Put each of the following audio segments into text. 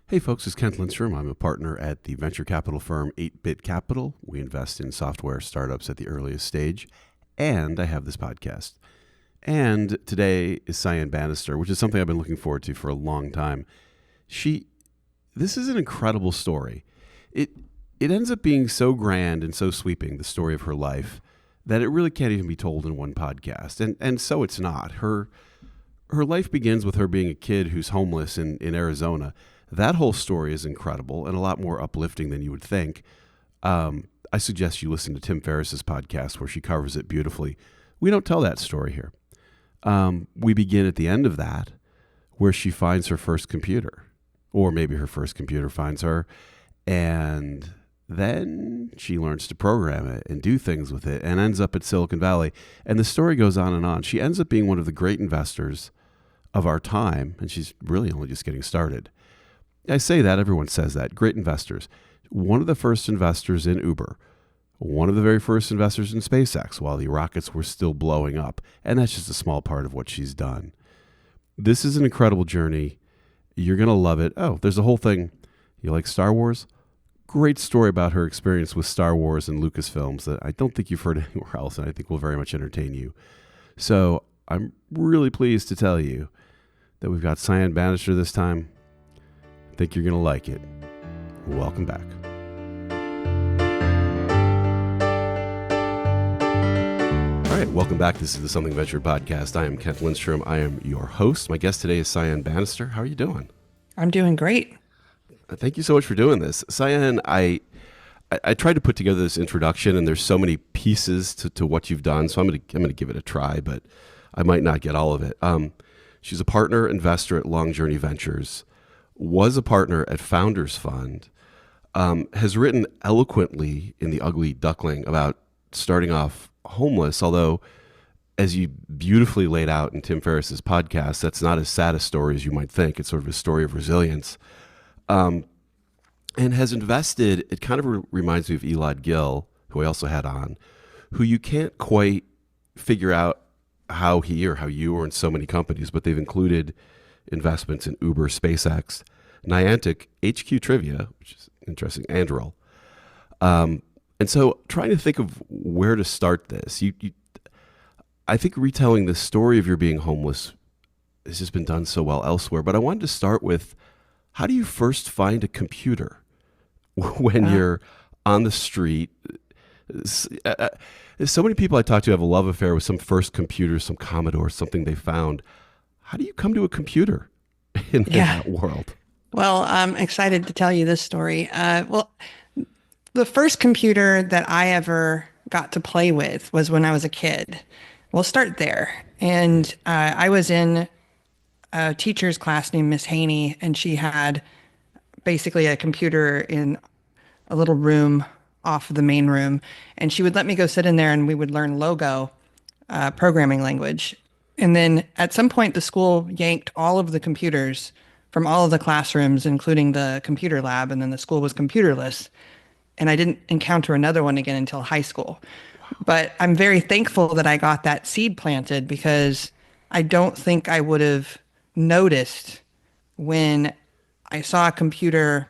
Hey folks, it's Kent Lindstrom. I'm a partner at the venture capital firm 8-Bit Capital. We invest in software startups at the earliest stage, and I have this podcast. And today is Cyan Banister, which is something I've been looking forward to for a long time. This is an incredible story. It ends up being so grand and so sweeping, the story of her life, that it really can't even be told in one podcast. And so it's not. Her life begins with her being a kid who's homeless in Arizona. That whole story is incredible and a lot more uplifting than you would think. I suggest you listen to Tim Ferriss's podcast where she covers it beautifully. We don't tell that story here. We begin at the end of that where she finds her first computer, or maybe her first computer finds her, and then she learns to program it and do things with it and ends up at Silicon Valley. And the story goes on and on. She ends up being one of the great investors of our time, and she's really only just getting started. I say that, everyone says that, great investors. One of the first investors in Uber, one of the very first investors in SpaceX while the rockets were still blowing up. And that's just a small part of what she's done. This is an incredible journey. You're going to love it. Oh, there's a whole thing. You like Star Wars? Great story about her experience with Star Wars and Lucasfilms that I don't think you've heard anywhere else, and I think will very much entertain you. So I'm really pleased to tell you that we've got Cyan Banister this time. I think you're going to like it. Welcome back. All right, welcome back. This is the Something Venture podcast. I am Kent Lindstrom. I am your host. My guest today is Cyan Banister. How are you doing? I'm doing great. Thank you so much for doing this. Cyan, I tried to put together this introduction, and there's so many pieces to what you've done, so I'm gonna give it a try, but I might not get all of it. She's a partner investor at Long Journey Ventures, was a partner at Founders Fund, has written eloquently in The Ugly Duckling about starting off homeless, although, as you beautifully laid out in Tim Ferriss's podcast, that's not as sad a story as you might think. It's sort of a story of resilience. And has invested, it kind of reminds me of Elad Gil, who I also had on, who you can't quite figure out how he or how you or in so many companies, but they've included investments in Uber, SpaceX, Niantic, HQ Trivia, which is interesting, Anduril. And so trying to think of where to start this, I think retelling the story of your being homeless has just been done so well elsewhere, but I wanted to start with, how do you first find a computer when you're on the street? So many people I talk to have a love affair with some first computer, some Commodore, something they found. How do you come to a computer in that world? Well, I'm excited to tell you this story. The first computer that I ever got to play with was when I was a kid. We'll start there. And I was in a teacher's class named Miss Haney, and she had basically a computer in a little room off of the main room. And she would let me go sit in there and we would learn Logo, programming language. And then at some point, the school yanked all of the computers from all of the classrooms, including the computer lab, and then the school was computerless. And I didn't encounter another one again until high school. But I'm very thankful that I got that seed planted, because I don't think I would have noticed when I saw a computer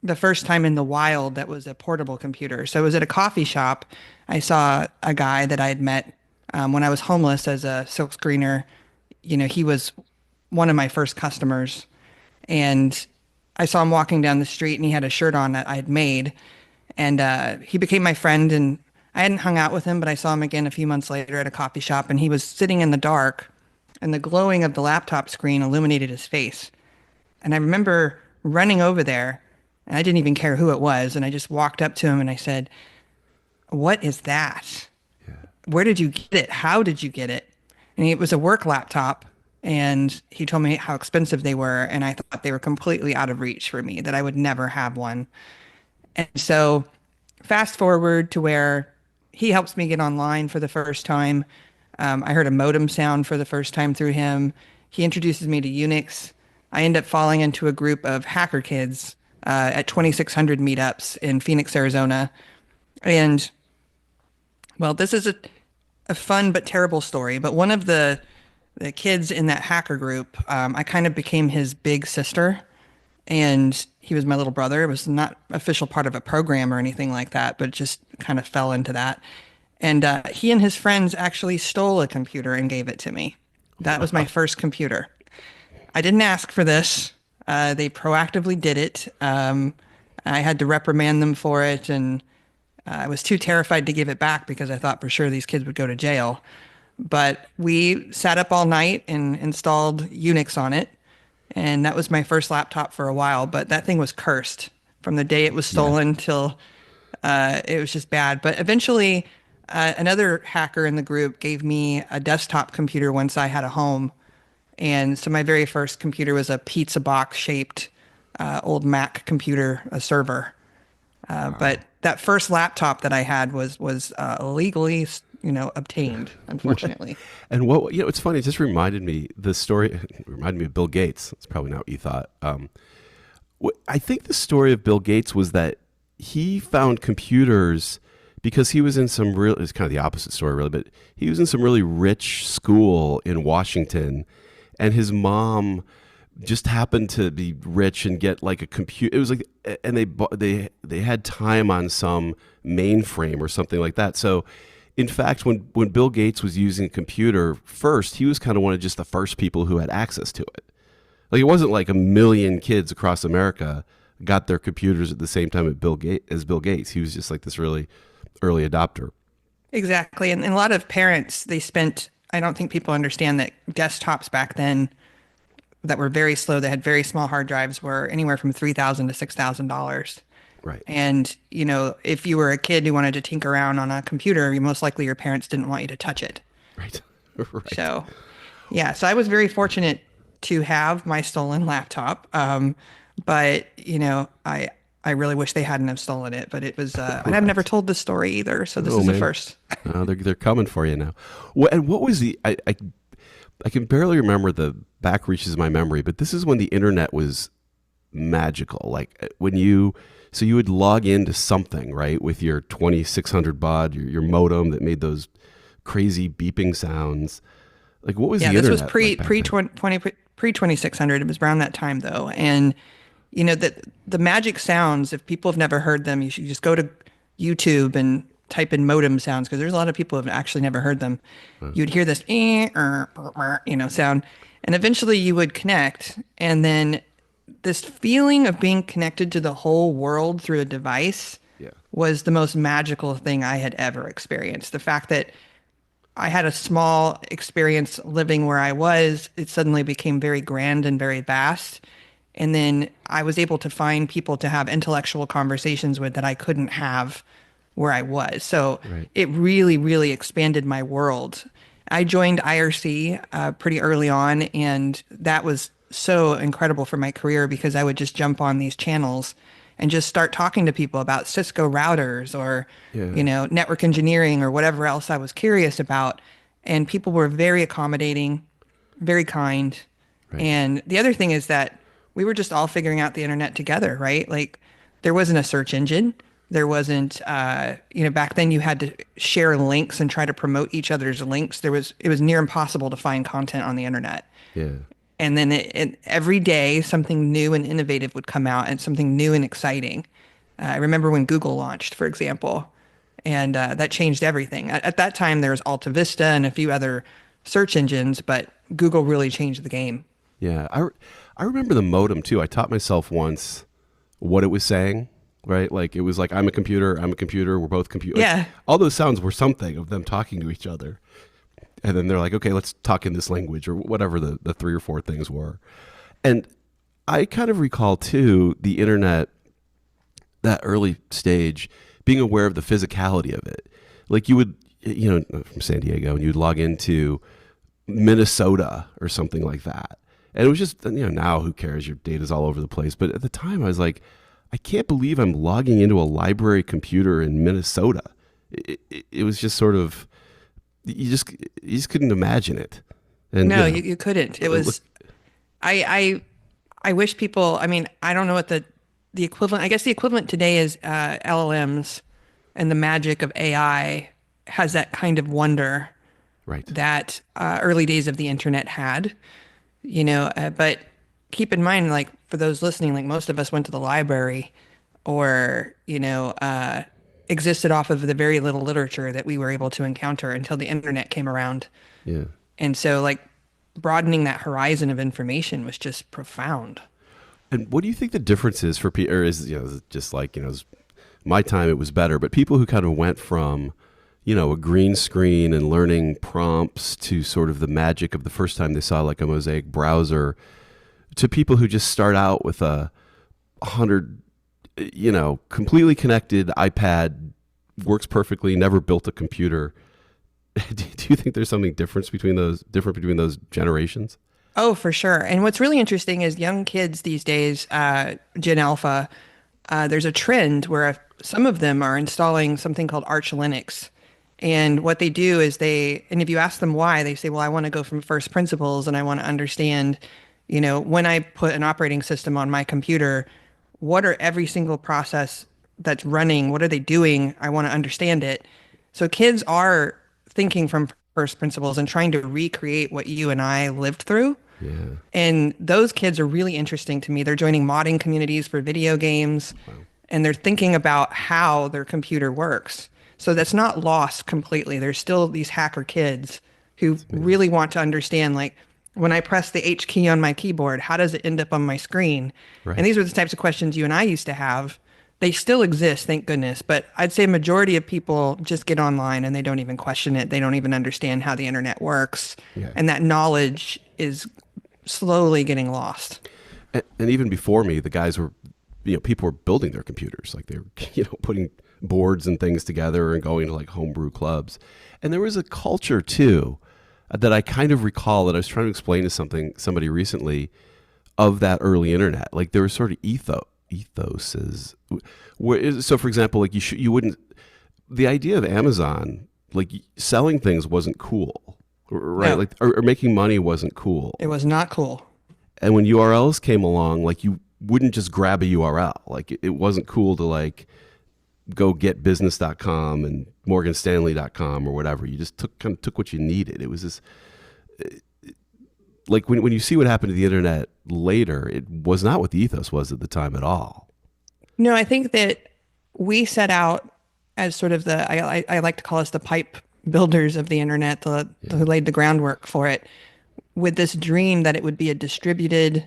the first time in the wild that was a portable computer. So I was at a coffee shop. I saw a guy that I had met when I was homeless as a silk screener. You know, he was one of my first customers. And I saw him walking down the street, and he had a shirt on that I had made. And he became my friend, and I hadn't hung out with him, but I saw him again a few months later at a coffee shop, and he was sitting in the dark, and the glowing of the laptop screen illuminated his face. And I remember running over there, and I didn't even care who it was, and I just walked up to him and I said, "What is that? Yeah. Where did you get it? How did you get it?" And it was a work laptop, and he told me how expensive they were, and I thought they were completely out of reach for me, that I would never have one. And so fast forward to where he helps me get online for the first time. I heard a modem sound for the first time through him. He introduces me to Unix. I end up falling into a group of hacker kids at 2600 meetups in Phoenix, Arizona. And, well, this is a fun but terrible story, but one of the kids in that hacker group, I kind of became his big sister. and he was my little brother. It was not official part of a program or anything like that, but it just kind of fell into that. And he and his friends actually stole a computer and gave it to me. That was my first computer. I didn't ask for this. They proactively did it. I had to reprimand them for it, and I was too terrified to give it back because I thought for sure these kids would go to jail. But we sat up all night and installed Unix on it. And that was my first laptop for a while. But that thing was cursed from the day it was Yeah. stolen till it was just bad. But eventually, another hacker in the group gave me a desktop computer once I had a home. And so my very first computer was a pizza box shaped old Mac computer, a server. But that first laptop that I had was illegally, obtained, unfortunately. And what, it's funny. It just reminded me the story. It reminded me of Bill Gates. It's probably not what you thought. I think the story of Bill Gates was that he found computers because he was in some real. It's kind of the opposite story, really. But he was in some really rich school in Washington, and his mom just happened to be rich and get like a computer. It was like, and they had time on some mainframe or something like that. So, in fact, when Bill Gates was using a computer first, he was kind of one of just the first people who had access to it. Like it wasn't like a million kids across America got their computers at the same time as Bill Gates. He was just like this really early adopter. Exactly. And a lot of parents, I don't think people understand that desktops back then that were very slow, that had very small hard drives, were anywhere from $3,000 to $6,000. Right. And, if you were a kid who wanted to tinker around on a computer, most likely your parents didn't want you to touch it. Right. Right. So, yeah, so I was very fortunate to have my stolen laptop. But, I really wish they hadn't have stolen it, but it was, and I've never told this story either. So this Oh is the man. first. They're coming for you now. And what was I can barely remember the back reaches of my memory, but this is when the internet was magical. Like so you would log into something, right, with your 2600 baud, your modem that made those crazy beeping sounds. Like what was Yeah, the this was internet like back then? pre 2600. It was around that time though. And the magic sounds, if people have never heard them, you should just go to YouTube and type in modem sounds because there's a lot of people who have actually never heard them. You'd hear this sound, and eventually you would connect, and then this feeling of being connected to the whole world through a device Yeah. was the most magical thing I had ever experienced. The fact that I had a small experience living where I was, it suddenly became very grand and very vast. And then I was able to find people to have intellectual conversations with that I couldn't have where I was. So Right. it really, really expanded my world. I joined IRC pretty early on, and that was so incredible for my career because I would just jump on these channels and just start talking to people about Cisco routers or, Yeah. network engineering or whatever else I was curious about. And people were very accommodating, very kind. Right. And the other thing is that we were just all figuring out the internet together, right? Like there wasn't a search engine. There wasn't, back then you had to share links and try to promote each other's links. It was near impossible to find content on the internet. Yeah. And then every day something new and innovative would come out and something new and exciting. I remember when Google launched, for example, and that changed everything. At that time, there was Alta Vista and a few other search engines, but Google really changed the game. Yeah. I remember the modem too. I taught myself once what it was saying, right? Like it was like, I'm a computer, we're both computers. Like, Yeah. all those sounds were something of them talking to each other. And then they're like, okay, let's talk in this language or whatever the three or four things were. And I kind of recall too the internet, that early stage, being aware of the physicality of it. Like you would, from San Diego, and you'd log into Minnesota or something like that. And it was just, now who cares? Your data's all over the place. But at the time I was like, I can't believe I'm logging into a library computer in Minnesota. It was just sort of, you just couldn't imagine it. And No, you couldn't. It was, I wish people, I mean, I don't know what the equivalent, I guess the equivalent today is LLMs, and the magic of AI has that kind of wonder right. that early days of the internet had, but keep in mind, like for those listening, like most of us went to the library or, existed off of the very little literature that we were able to encounter until the internet came around. Yeah. And so, like, broadening that horizon of information was just profound. And what do you think the difference is for people? Or is is it just like my time it was better, but people who kind of went from a green screen and learning prompts to sort of the magic of the first time they saw like a Mosaic browser, to people who just start out with a 100, completely connected iPad, works perfectly, never built a computer. Do you think there's something different between those generations? Oh, for sure. And what's really interesting is young kids these days, Gen Alpha, there's a trend where some of them are installing something called Arch Linux. And what they do is and if you ask them why, they say, well, I want to go from first principles and I want to understand, when I put an operating system on my computer, what are every single process that's running? What are they doing? I want to understand it. So kids are thinking from first principles and trying to recreate what you and I lived through. Yeah. And those kids are really interesting to me. They're joining modding communities for video games, and they're thinking about how their computer works. So that's not lost completely. There's still these hacker kids who really want to understand, like, when I press the H key on my keyboard, how does it end up on my screen? Right. And these are the types of questions you and I used to have. They still exist, thank goodness. But I'd say a majority of people just get online and they don't even question it. They don't even understand how the internet works. Yeah. And that knowledge is slowly getting lost. And even before me, the guys were, people were building their computers. Like they were, putting boards and things together and going to like homebrew clubs. And there was a culture too that I kind of recall that I was trying to explain to somebody recently of that early internet. Like there was sort of ethoses. So for example, like you wouldn't, the idea of Amazon, like selling things wasn't cool, right? No. Like, or making money wasn't cool. It was not cool. And when URLs came along, like you wouldn't just grab a URL. Like it wasn't cool to like go get business.com and morganstanley.com or whatever. You just took what you needed. It was this, like when you see what happened to the internet later, it was not what the ethos was at the time at all. No, I think that we set out as sort of I like to call us the pipe builders of the internet, who laid the groundwork for it, with this dream that it would be a distributed,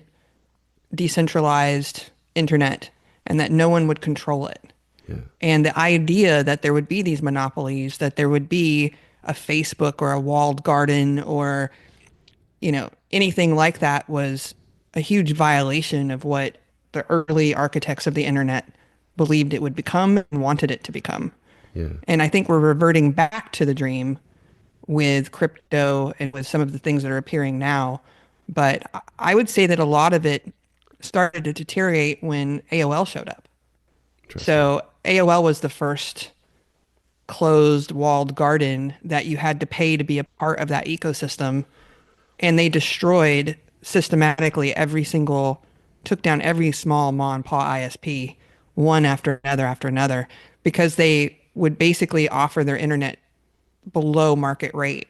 decentralized internet and that no one would control it. Yeah. And the idea that there would be these monopolies, that there would be a Facebook or a walled garden or, anything like that was a huge violation of what the early architects of the internet believed it would become and wanted it to become. Yeah. And I think we're reverting back to the dream with crypto and with some of the things that are appearing now. But I would say that a lot of it started to deteriorate when AOL showed up. So AOL was the first closed walled garden that you had to pay to be a part of that ecosystem. And they destroyed systematically took down every small mom and pop ISP, one after another, because they would basically offer their internet below market rate.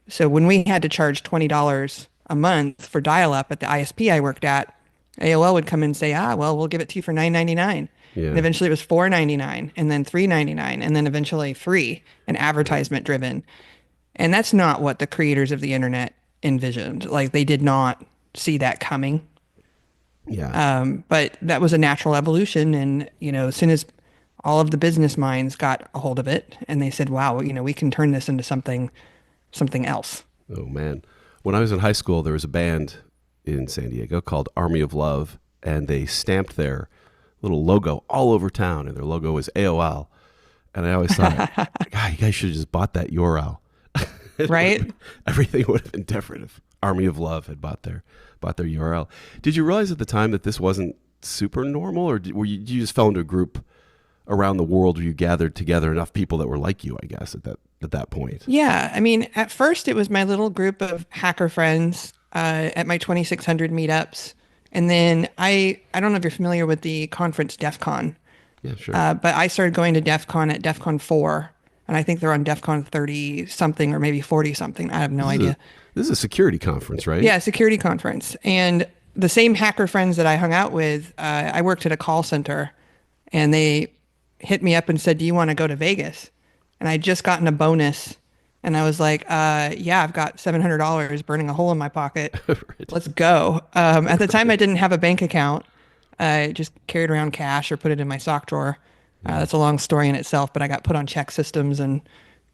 So when we had to charge $20 a month for dial-up at the ISP I worked at, AOL would come in and say, well, we'll give it to you for $9.99. Yeah. And eventually it was $4.99 and then $3.99 and then eventually free and advertisement driven. And that's not what the creators of the internet envisioned. Like they did not see that coming. Yeah. But that was a natural evolution. And, as soon as all of the business minds got a hold of it and they said, wow, we can turn this into something else. Oh man. When I was in high school, there was a band in San Diego called Army of Love, and they stamped their little logo all over town, and their logo was AOL. And I always thought, God, you guys should have just bought that URL. Right? Everything would have been different if Army of Love had bought their URL. Did you realize at the time that this wasn't super normal, or you just fell into a group around the world where you gathered together enough people that were like you, I guess, at that point? Yeah. I mean, at first it was my little group of hacker friends at my 2600 meetups. And then I don't know if you're familiar with the conference DEF CON. Yeah, sure. But I started going to DEF CON at DEF CON 4. And I think they're on DEF CON 30 something or maybe 40 something. I have no idea. This is a security conference, right? Yeah, security conference. And the same hacker friends that I hung out with, I worked at a call center, and they hit me up and said, "Do you want to go to Vegas?" And I'd just gotten a bonus, and I was like, "Yeah, I've got $700 burning a hole in my pocket. Right. Let's go." At the time, I didn't have a bank account. I just carried around cash or put it in my sock drawer. Yeah. That's a long story in itself, but I got put on check systems and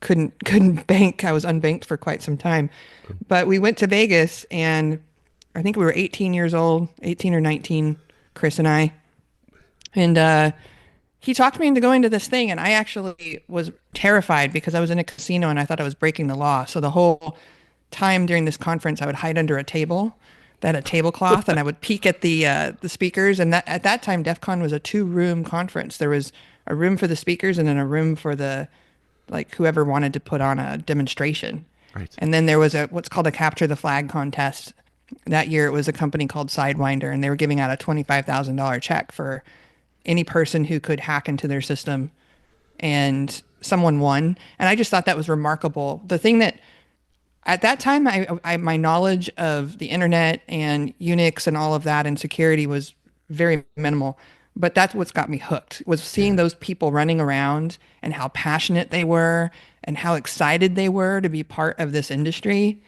couldn't bank. I was unbanked for quite some time. But we went to Vegas, and I think we were 18 years old, 18 or 19, Chris and I. And he talked me into going to this thing, and I actually was terrified because I was in a casino and I thought I was breaking the law. So the whole time during this conference, I would hide under a table that had a tablecloth, and I would peek at the speakers. And that at that time, DEF CON was a two-room conference. There was a room for the speakers and then a room for the like whoever wanted to put on a demonstration. Right. And then there was a what's called a capture the flag contest. That year, it was a company called Sidewinder, and they were giving out a $25,000 check for any person who could hack into their system, and someone won. And I just thought that was remarkable. The thing that at that time, my knowledge of the internet and Unix and all of that and security was very minimal. But that's what's got me hooked was seeing Yeah. those people running around and how passionate they were and how excited they were to be part of this industry.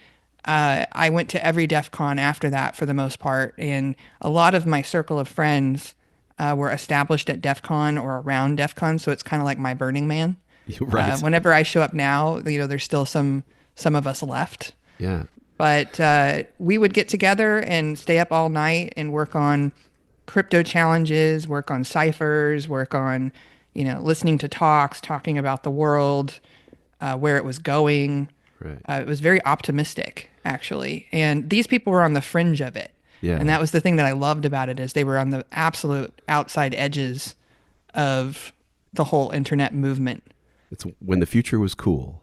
I went to every DEF CON after that for the most part, and a lot of my circle of friends were established at DEF CON or around DEF CON, so it's kind of like my Burning Man. Right. Whenever I show up now, there's still some of us left, Yeah. but we would get together and stay up all night and work on crypto challenges, work on ciphers, work on listening to talks, talking about the world, where it was going. Right. It was very optimistic, actually. And these people were on the fringe of it. And Yeah. that was the thing that I loved about it is they were on the absolute outside edges of the whole internet movement. It's when the future was cool.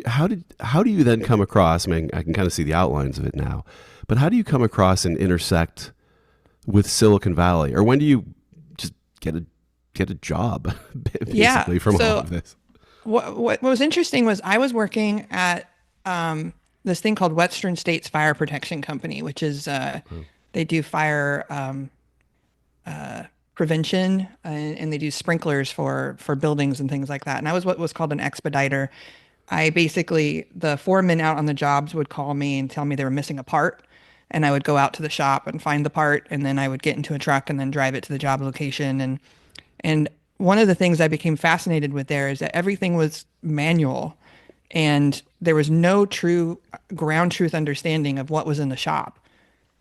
How do you then come across, I mean, I can kind of see the outlines of it now, but how do you come across and intersect with Silicon Valley? Or when do you just get a job Yeah. basically from all So of this? what was interesting was I was working at this thing called Western States Fire Protection Company, which is they do fire prevention and they do sprinklers for buildings and things like that. And I was what was called an expediter. I basically the foremen out on the jobs would call me and tell me they were missing a part. And I would go out to the shop and find the part, and then I would get into a truck and then drive it to the job location. And one of the things I became fascinated with there is that everything was manual, and there was no true ground truth understanding of what was in the shop.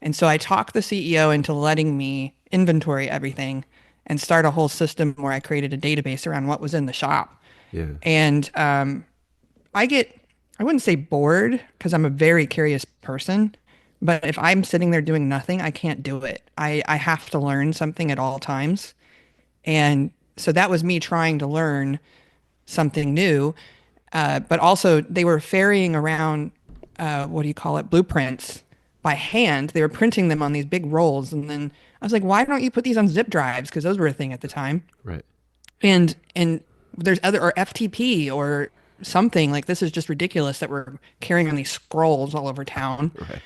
And so I talked the CEO into letting me inventory everything and start a whole system where I created a database around what was in the shop. Yeah. And I wouldn't say bored because I'm a very curious person, but if I'm sitting there doing nothing, I can't do it. I have to learn something at all times. And so that was me trying to learn something new. But also, they were ferrying around, what do you call it, blueprints by hand. They were printing them on these big rolls. And then I was like, why don't you put these on zip drives? Because those were a thing at the time. Right. And there's other, or FTP or something like this is just ridiculous that we're carrying on these scrolls all over town. Right.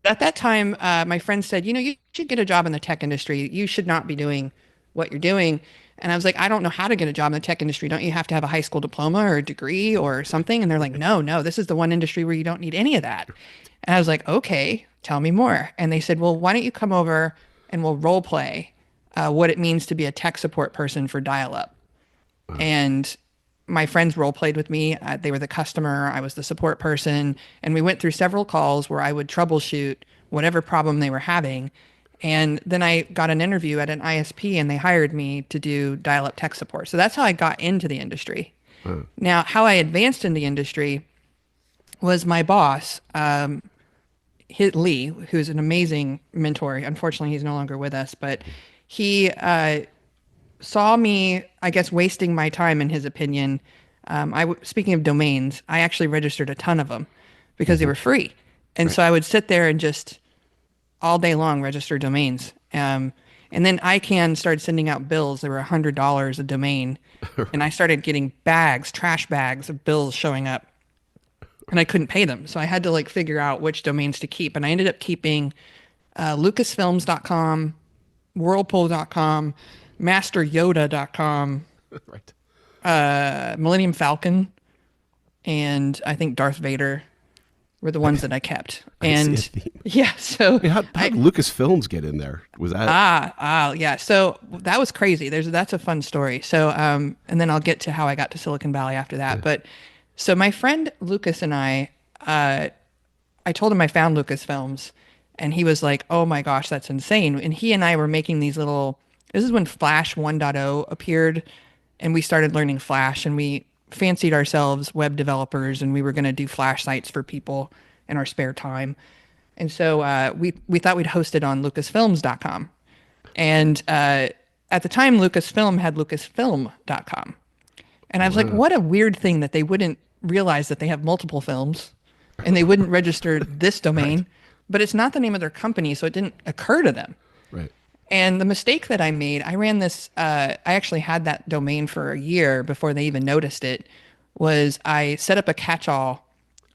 At that time, my friend said, you should get a job in the tech industry. You should not be doing what you're doing. And I was like, I don't know how to get a job in the tech industry. Don't you have to have a high school diploma or a degree or something? And they're like, no, this is the one industry where you don't need any of that. And I was like, okay, tell me more. And they said, well, why don't you come over and we'll role play what it means to be a tech support person for dial-up. And my friends role played with me. They were the customer. I was the support person. And we went through several calls where I would troubleshoot whatever problem they were having. And then I got an interview at an ISP and they hired me to do dial-up tech support. So that's how I got into the industry. Now, how I advanced in the industry was my boss, Lee, who's an amazing mentor. Unfortunately, he's no longer with us, but he saw me, I guess, wasting my time in his opinion. Speaking of domains, I actually registered a ton of them because they were free. And so I would sit there and just all day long register domains. And then ICANN started sending out bills. They were $100 a domain. And I started getting trash bags of bills showing up. and I couldn't pay them. So I had to like figure out which domains to keep. And I ended up keeping lucasfilms.com, whirlpool.com, masteryoda.com, Right. Millennium Falcon, and I think Darth Vader were the ones that I kept. I see a And theme. yeah, so How did Lucasfilms get in there? Was that yeah. So that was crazy. That's a fun story. So and then I'll get to how I got to Silicon Valley after that. But so my friend Lucas and I told him I found Lucasfilms, and he was like, "Oh my gosh, that's insane!" And he and I were making these little. This is when Flash 1.0 appeared, and we started learning Flash, and we fancied ourselves web developers, and we were going to do Flash sites for people in our spare time. And so we thought we'd host it on lucasfilms.com. And at the time, Lucasfilm had lucasfilm.com. And I was like, what a weird thing that they wouldn't realize that they have multiple films and they wouldn't register this domain. But it's not the name of their company, so it didn't occur to them. right? And the mistake that I made, I ran this, I actually had that domain for a year before they even noticed it, was I set up a catch-all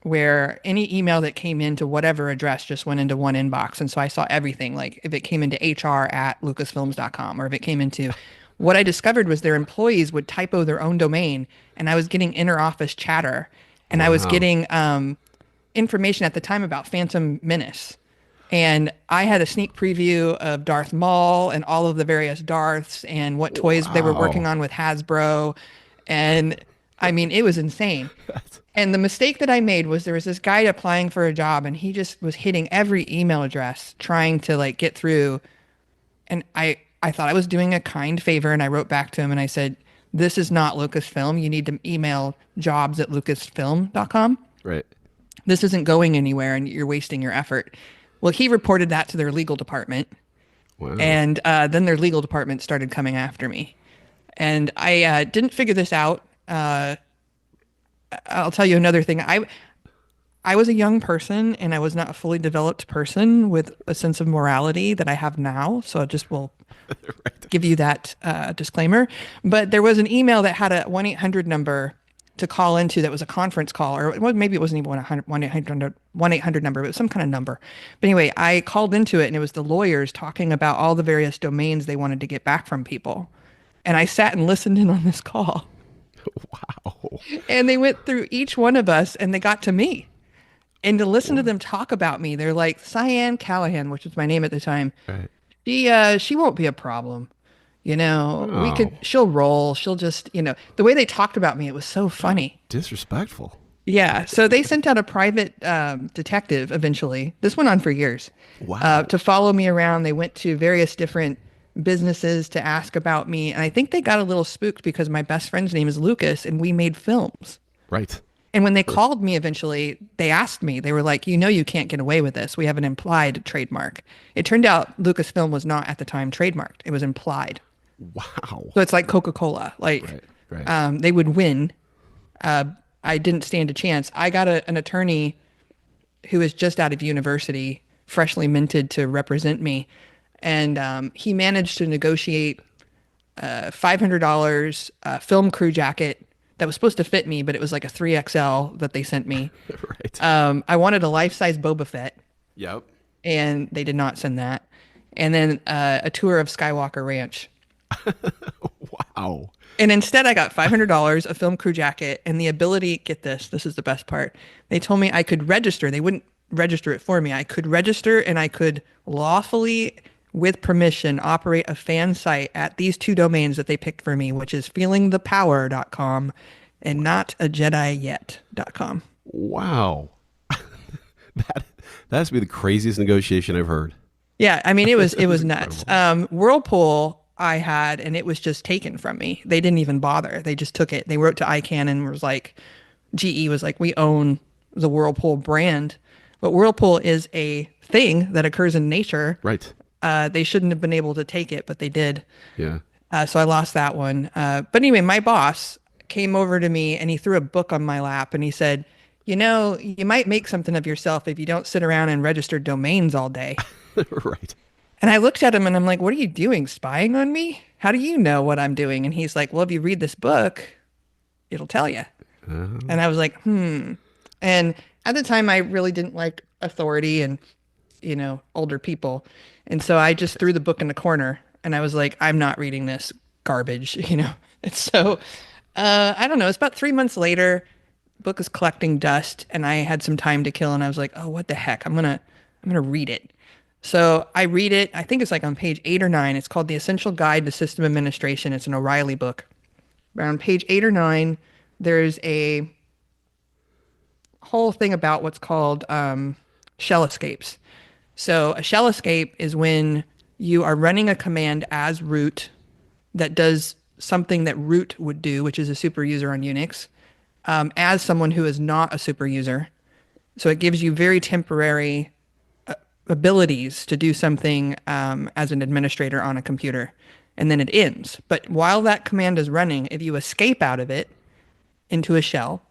where any email that came into whatever address just went into one inbox. And so I saw everything, like if it came into HR@lucasfilms.com, or if it came into, what I discovered was their employees would typo their own domain, and I was getting inter-office chatter, and I was getting information at the time about Phantom Menace. And I had a sneak preview of Darth Maul and all of the various Darths and what toys they were working on with Hasbro. And I mean, it was insane. And the mistake that I made was there was this guy applying for a job, and he just was hitting every email address trying to like get through. And I thought I was doing a kind favor, and I wrote back to him and I said, "This is not Lucasfilm. You need to email jobs@lucasfilm.com. Right. This isn't going anywhere and you're wasting your effort." Well, he reported that to their legal department. Wow. And then their legal department started coming after me. And I didn't figure this out. I'll tell you another thing. I was a young person, and I was not a fully developed person with a sense of morality that I have now. So I just will give you that disclaimer. But there was an email that had a 1-800 number to call into that was a conference call, or well, maybe it wasn't even 1-800 number, but it was some kind of number. But anyway, I called into it, and it was the lawyers talking about all the various domains they wanted to get back from people. And I sat and listened in on this call. Wow. And they went through each one of us, and they got to me. And to listen to them talk about me, they're like, Cyan Callahan, which was my name at the time. Right. She won't be a problem. She'll roll. She'll just, the way they talked about me, it was so funny. Disrespectful. Yeah. So they sent out a private detective eventually. This went on for years. Wow. To follow me around. They went to various different businesses to ask about me. And I think they got a little spooked because my best friend's name is Lucas, and we made films. Right. And when they called me eventually, they asked me, they were like, you can't get away with this. We have an implied trademark. It turned out Lucasfilm was not at the time trademarked. It was implied. Wow. So it's like Coca-Cola. Like, Right. they would win. I didn't stand a chance. I got an attorney who was just out of university, freshly minted, to represent me. And he managed to negotiate $500 film crew jacket that was supposed to fit me, but it was like a 3XL that they sent me. Right. I wanted a life-size Boba Fett, Yep. and they did not send that. And then a tour of Skywalker Ranch. Wow. And instead, I got $500, a film crew jacket, and the ability, get this is the best part. They told me I could register. They wouldn't register it for me. I could register, and I could lawfully, with permission, operate a fan site at these two domains that they picked for me, which is feelingthepower.com and notajediyet.com. Wow. That has to be the craziest negotiation I've heard. Yeah, I mean, it was nuts. Whirlpool I had, and it was just taken from me. They didn't even bother. They just took it. They wrote to ICANN and was like, GE was like, we own the Whirlpool brand. But Whirlpool is a thing that occurs in nature. Right. They shouldn't have been able to take it, but they did. Yeah. So I lost that one. But anyway, my boss came over to me and he threw a book on my lap and he said, you might make something of yourself if you don't sit around and register domains all day. Right. And I looked at him and I'm like, what are you doing? Spying on me? How do you know what I'm doing? And he's like, well, if you read this book, it'll tell you. And I was like, And And at the time, I really didn't like authority and, older people. And so I just threw the book in the corner and I was like, I'm not reading this garbage. And so, I don't know, it's about 3 months later, book is collecting dust and I had some time to kill and I was like, oh, what the heck? I'm gonna read it. So I read it. I think it's like on page 8 or 9. It's called The Essential Guide to System Administration. It's an O'Reilly book. Around page 8 or 9, there's a whole thing about what's called shell escapes. So a shell escape is when you are running a command as root that does something that root would do, which is a super user on Unix, as someone who is not a super user. So it gives you very temporary abilities to do something as an administrator on a computer, and then it ends. But while that command is running, if you escape out of it into a shell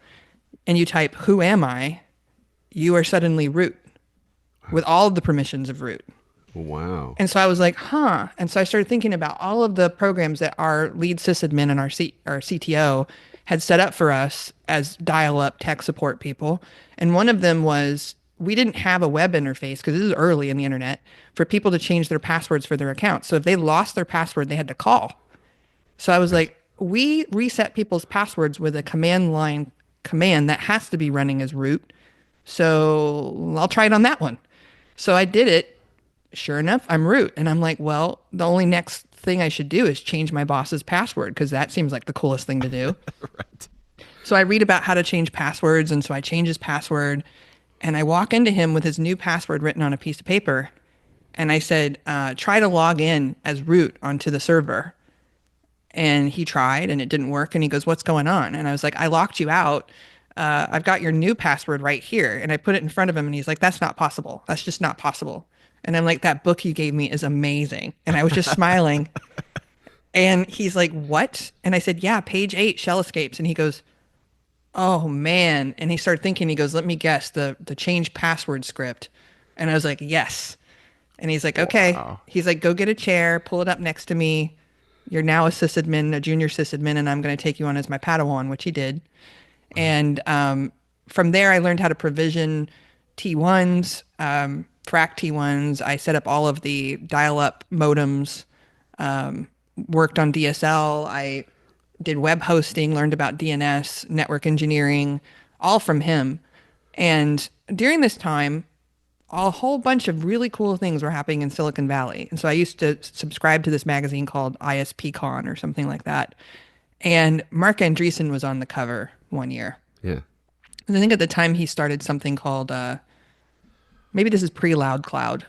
and you type, "Who am I?" you are suddenly root with all of the permissions of root. Wow. And so I was like, huh. And so I started thinking about all of the programs that our lead sysadmin and our CTO had set up for us as dial-up tech support people. And one of them was we didn't have a web interface because this is early in the internet for people to change their passwords for their accounts. So if they lost their password, they had to call. So I was like, we reset people's passwords with a command line command that has to be running as root. So I'll try it on that one. So I did it. Sure enough, I'm root. And I'm like, well, the only next thing I should do is change my boss's password because that seems like the coolest thing to do. Right. So I read about how to change passwords. And so I change his password and I walk into him with his new password written on a piece of paper. And I said, try to log in as root onto the server. And he tried and it didn't work. And he goes, what's going on? And I was like, I locked you out. I've got your new password right here. And I put it in front of him and he's like, that's not possible. That's just not possible. And I'm like, that book you gave me is amazing. And I was just smiling. And he's like, what? And I said, yeah, page 8, shell escapes. And he goes, oh man. And he started thinking, he goes, let me guess, the change password script. And I was like, yes. And he's like, okay. Wow. He's like, go get a chair, pull it up next to me. You're now a sysadmin, a junior sysadmin, and I'm going to take you on as my Padawan, which he did. And from there, I learned how to provision T1s, frac T1s. I set up all of the dial-up modems, worked on DSL. I did web hosting, learned about DNS, network engineering, all from him. And during this time, a whole bunch of really cool things were happening in Silicon Valley. And so I used to subscribe to this magazine called ISPCon or something like that. And Marc Andreesen was on the cover one year. Yeah. And I think at the time he started something called, maybe this is pre-Loud Cloud,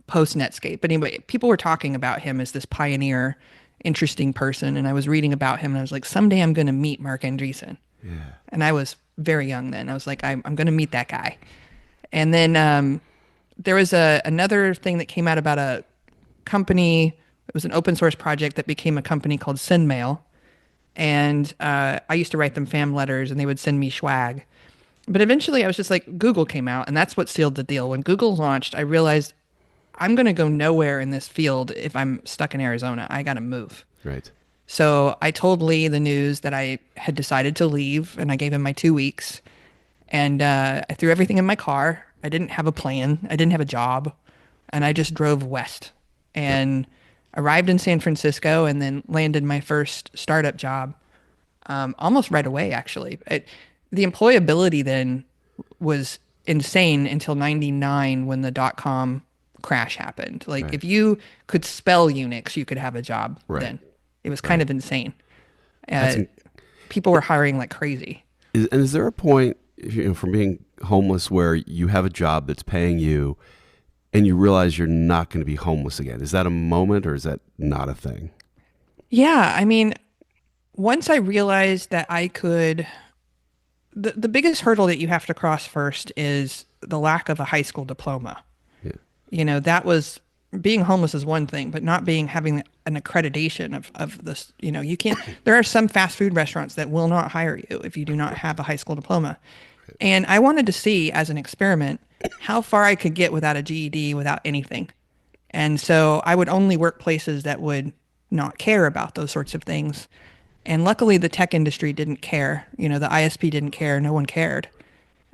post Netscape. But anyway, people were talking about him as this pioneer, interesting person. And I was reading about him and I was like, someday I'm going to meet Marc Andreesen. Yeah. And I was very young then. I was like, I'm going to meet that guy. And then there was another thing that came out about a company. It was an open source project that became a company called SendMail. And I used to write them fam letters and they would send me swag. But eventually I was just like, Google came out and that's what sealed the deal. When Google launched, I realized I'm going to go nowhere in this field if I'm stuck in Arizona. I got to move. Right. So I told Lee the news that I had decided to leave and I gave him my 2 weeks. And I threw everything in my car. I didn't have a plan. I didn't have a job. And I just drove west and arrived in San Francisco and then landed my first startup job almost right away, actually. The employability then was insane until 99 when the dot-com crash happened. Like if you could spell Unix, you could have a job then. It was kind of insane. People were hiring like crazy. Is there a point, from being homeless where you have a job that's paying you and you realize you're not going to be homeless again? Is that a moment or is that not a thing? Yeah. I mean, once I realized that I could, the biggest hurdle that you have to cross first is the lack of a high school diploma. Yeah. That was, being homeless is one thing, but not having an accreditation of this, you can't, there are some fast food restaurants that will not hire you if you do not have a high school diploma. And I wanted to see as an experiment how far I could get without a GED, without anything. And so I would only work places that would not care about those sorts of things. And luckily the tech industry didn't care. The ISP didn't care. No one cared.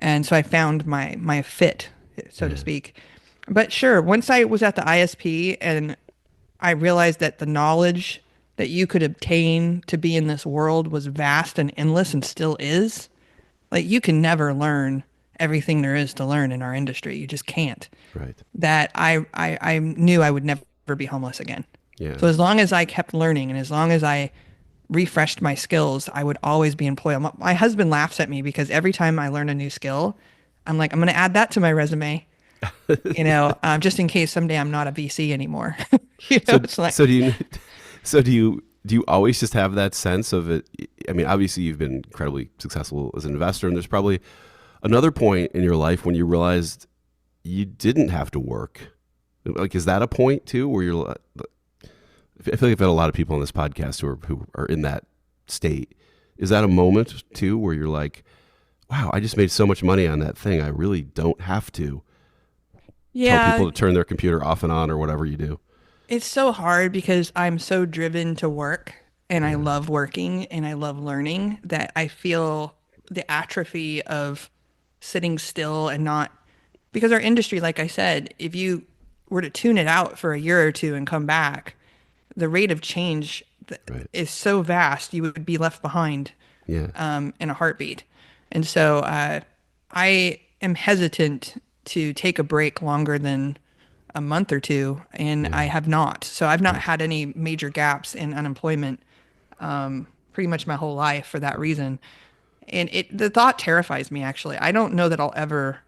And so I found my fit, so to Yeah. speak. But sure, once I was at the ISP and I realized that the knowledge that you could obtain to be in this world was vast and endless and still is. Like you can never learn everything there is to learn in our industry. You just can't. Right. That I knew I would never be homeless again. Yeah. So as long as I kept learning and as long as I refreshed my skills, I would always be employed. My husband laughs at me because every time I learn a new skill, I'm like, I'm going to add that to my resume, just in case someday I'm not a VC anymore. So It's like, so do you so do you always just have that sense of it? I mean, obviously you've been incredibly successful as an investor, and there's probably another point in your life when you realized you didn't have to work. Like, is that a point too, where you're? I feel like I've had a lot of people on this podcast who are in that state. Is that a moment too, where you're like, wow, I just made so much money on that thing. I really don't have to tell yeah, people to turn their computer off and on or whatever you do. it's so hard because I'm so driven to work and I Yeah. love working and I love learning that I feel the atrophy of sitting still and not because our industry, like I said, if you were to tune it out for a year or two and come back, the rate of change Right. is so vast, you would be left behind Yeah. in a heartbeat. And so I am hesitant to take a break longer than a month or two, and Yeah. I have not. So I've not Right. had any major gaps in unemployment pretty much my whole life for that reason. And the thought terrifies me actually. I don't know that I'll ever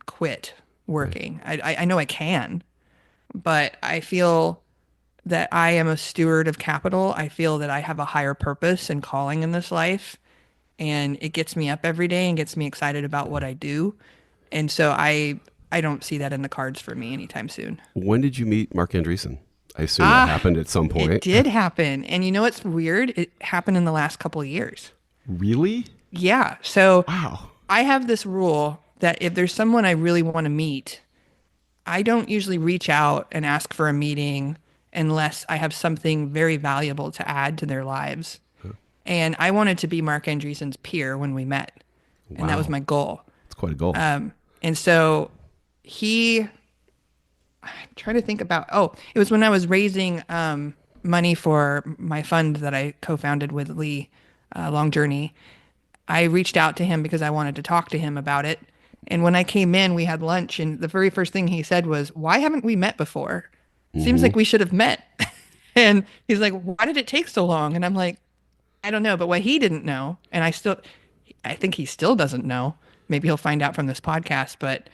quit Right. working. I know I can, but I feel that I am a steward of capital. I feel that I have a higher purpose and calling in this life, and it gets me up every day and gets me excited about what I do. And so I don't see that in the cards for me anytime soon. When did you meet Marc Andreesen? I assume that Ah, happened at some it point. did happen. And you know what's weird? It happened in the last couple of years. Really? Yeah. So Wow. I have this rule that if there's someone I really want to meet, I don't usually reach out and ask for a meeting unless I have something very valuable to add to their lives. And I wanted to be Marc Andreesen's peer when we met, and that was Wow. my goal. It's quite a goal. And so he, I'm trying to think about, oh, it was when I was raising money for my fund that I co-founded with Lee, Long Journey. I reached out to him because I wanted to talk to him about it. And when I came in, we had lunch, and the very first thing he said was, "Why haven't we met before? Seems Hmm. like we should have met." And he's like, "Why did it take so long?" And I'm like, "I don't know." But what he didn't know, and I think he still doesn't know. Maybe he'll find out from this podcast, but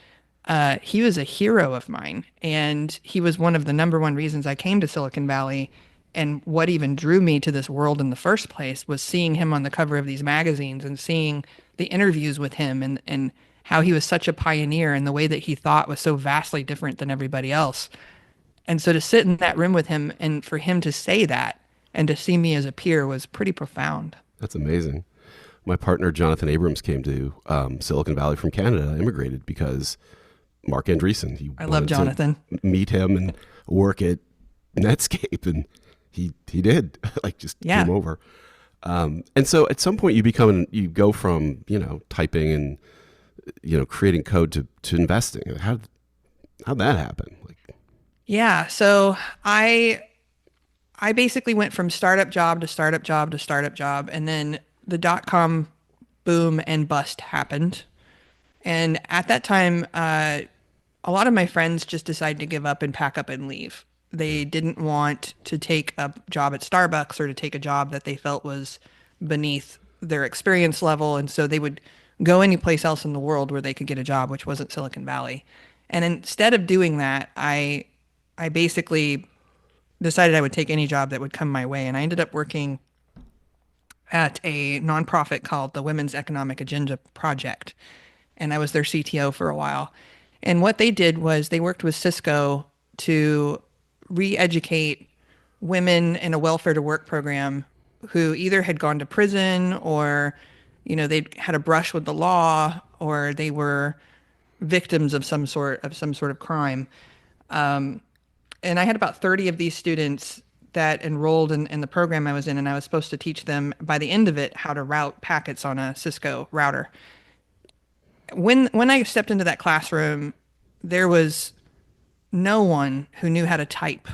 he was a hero of mine, and he was one of the number one reasons I came to Silicon Valley. And what even drew me to this world in the first place was seeing him on the cover of these magazines and seeing the interviews with him and how he was such a pioneer and the way that he thought was so vastly different than everybody else. And so to sit in that room with him and for him to say that and to see me as a peer was pretty profound. That's amazing. My partner Jonathan Abrams came to Silicon Valley from Canada. Immigrated because Marc Andreesen. He I love wanted to Jonathan. meet him and work at Netscape, and he did. Like, just Yeah. came over. And so at some point you go from typing and creating code to investing. How'd that happen? Like, Yeah. So I basically went from startup job to startup job to startup job, and then the dot com boom and bust happened. And at that time, a lot of my friends just decided to give up and pack up and leave. They didn't want to take a job at Starbucks or to take a job that they felt was beneath their experience level. And so they would go any place else in the world where they could get a job, which wasn't Silicon Valley. And instead of doing that, I basically decided I would take any job that would come my way. And I ended up working at a nonprofit called the Women's Economic Agenda Project. And I was their CTO for a while. And what they did was they worked with Cisco to re-educate women in a welfare to work program who either had gone to prison or, they'd had a brush with the law or they were victims of some sort of crime. And I had about 30 of these students that enrolled in the program I was in, and I was supposed to teach them by the end of it how to route packets on a Cisco router. when I stepped into that classroom, there was no one who knew how to type.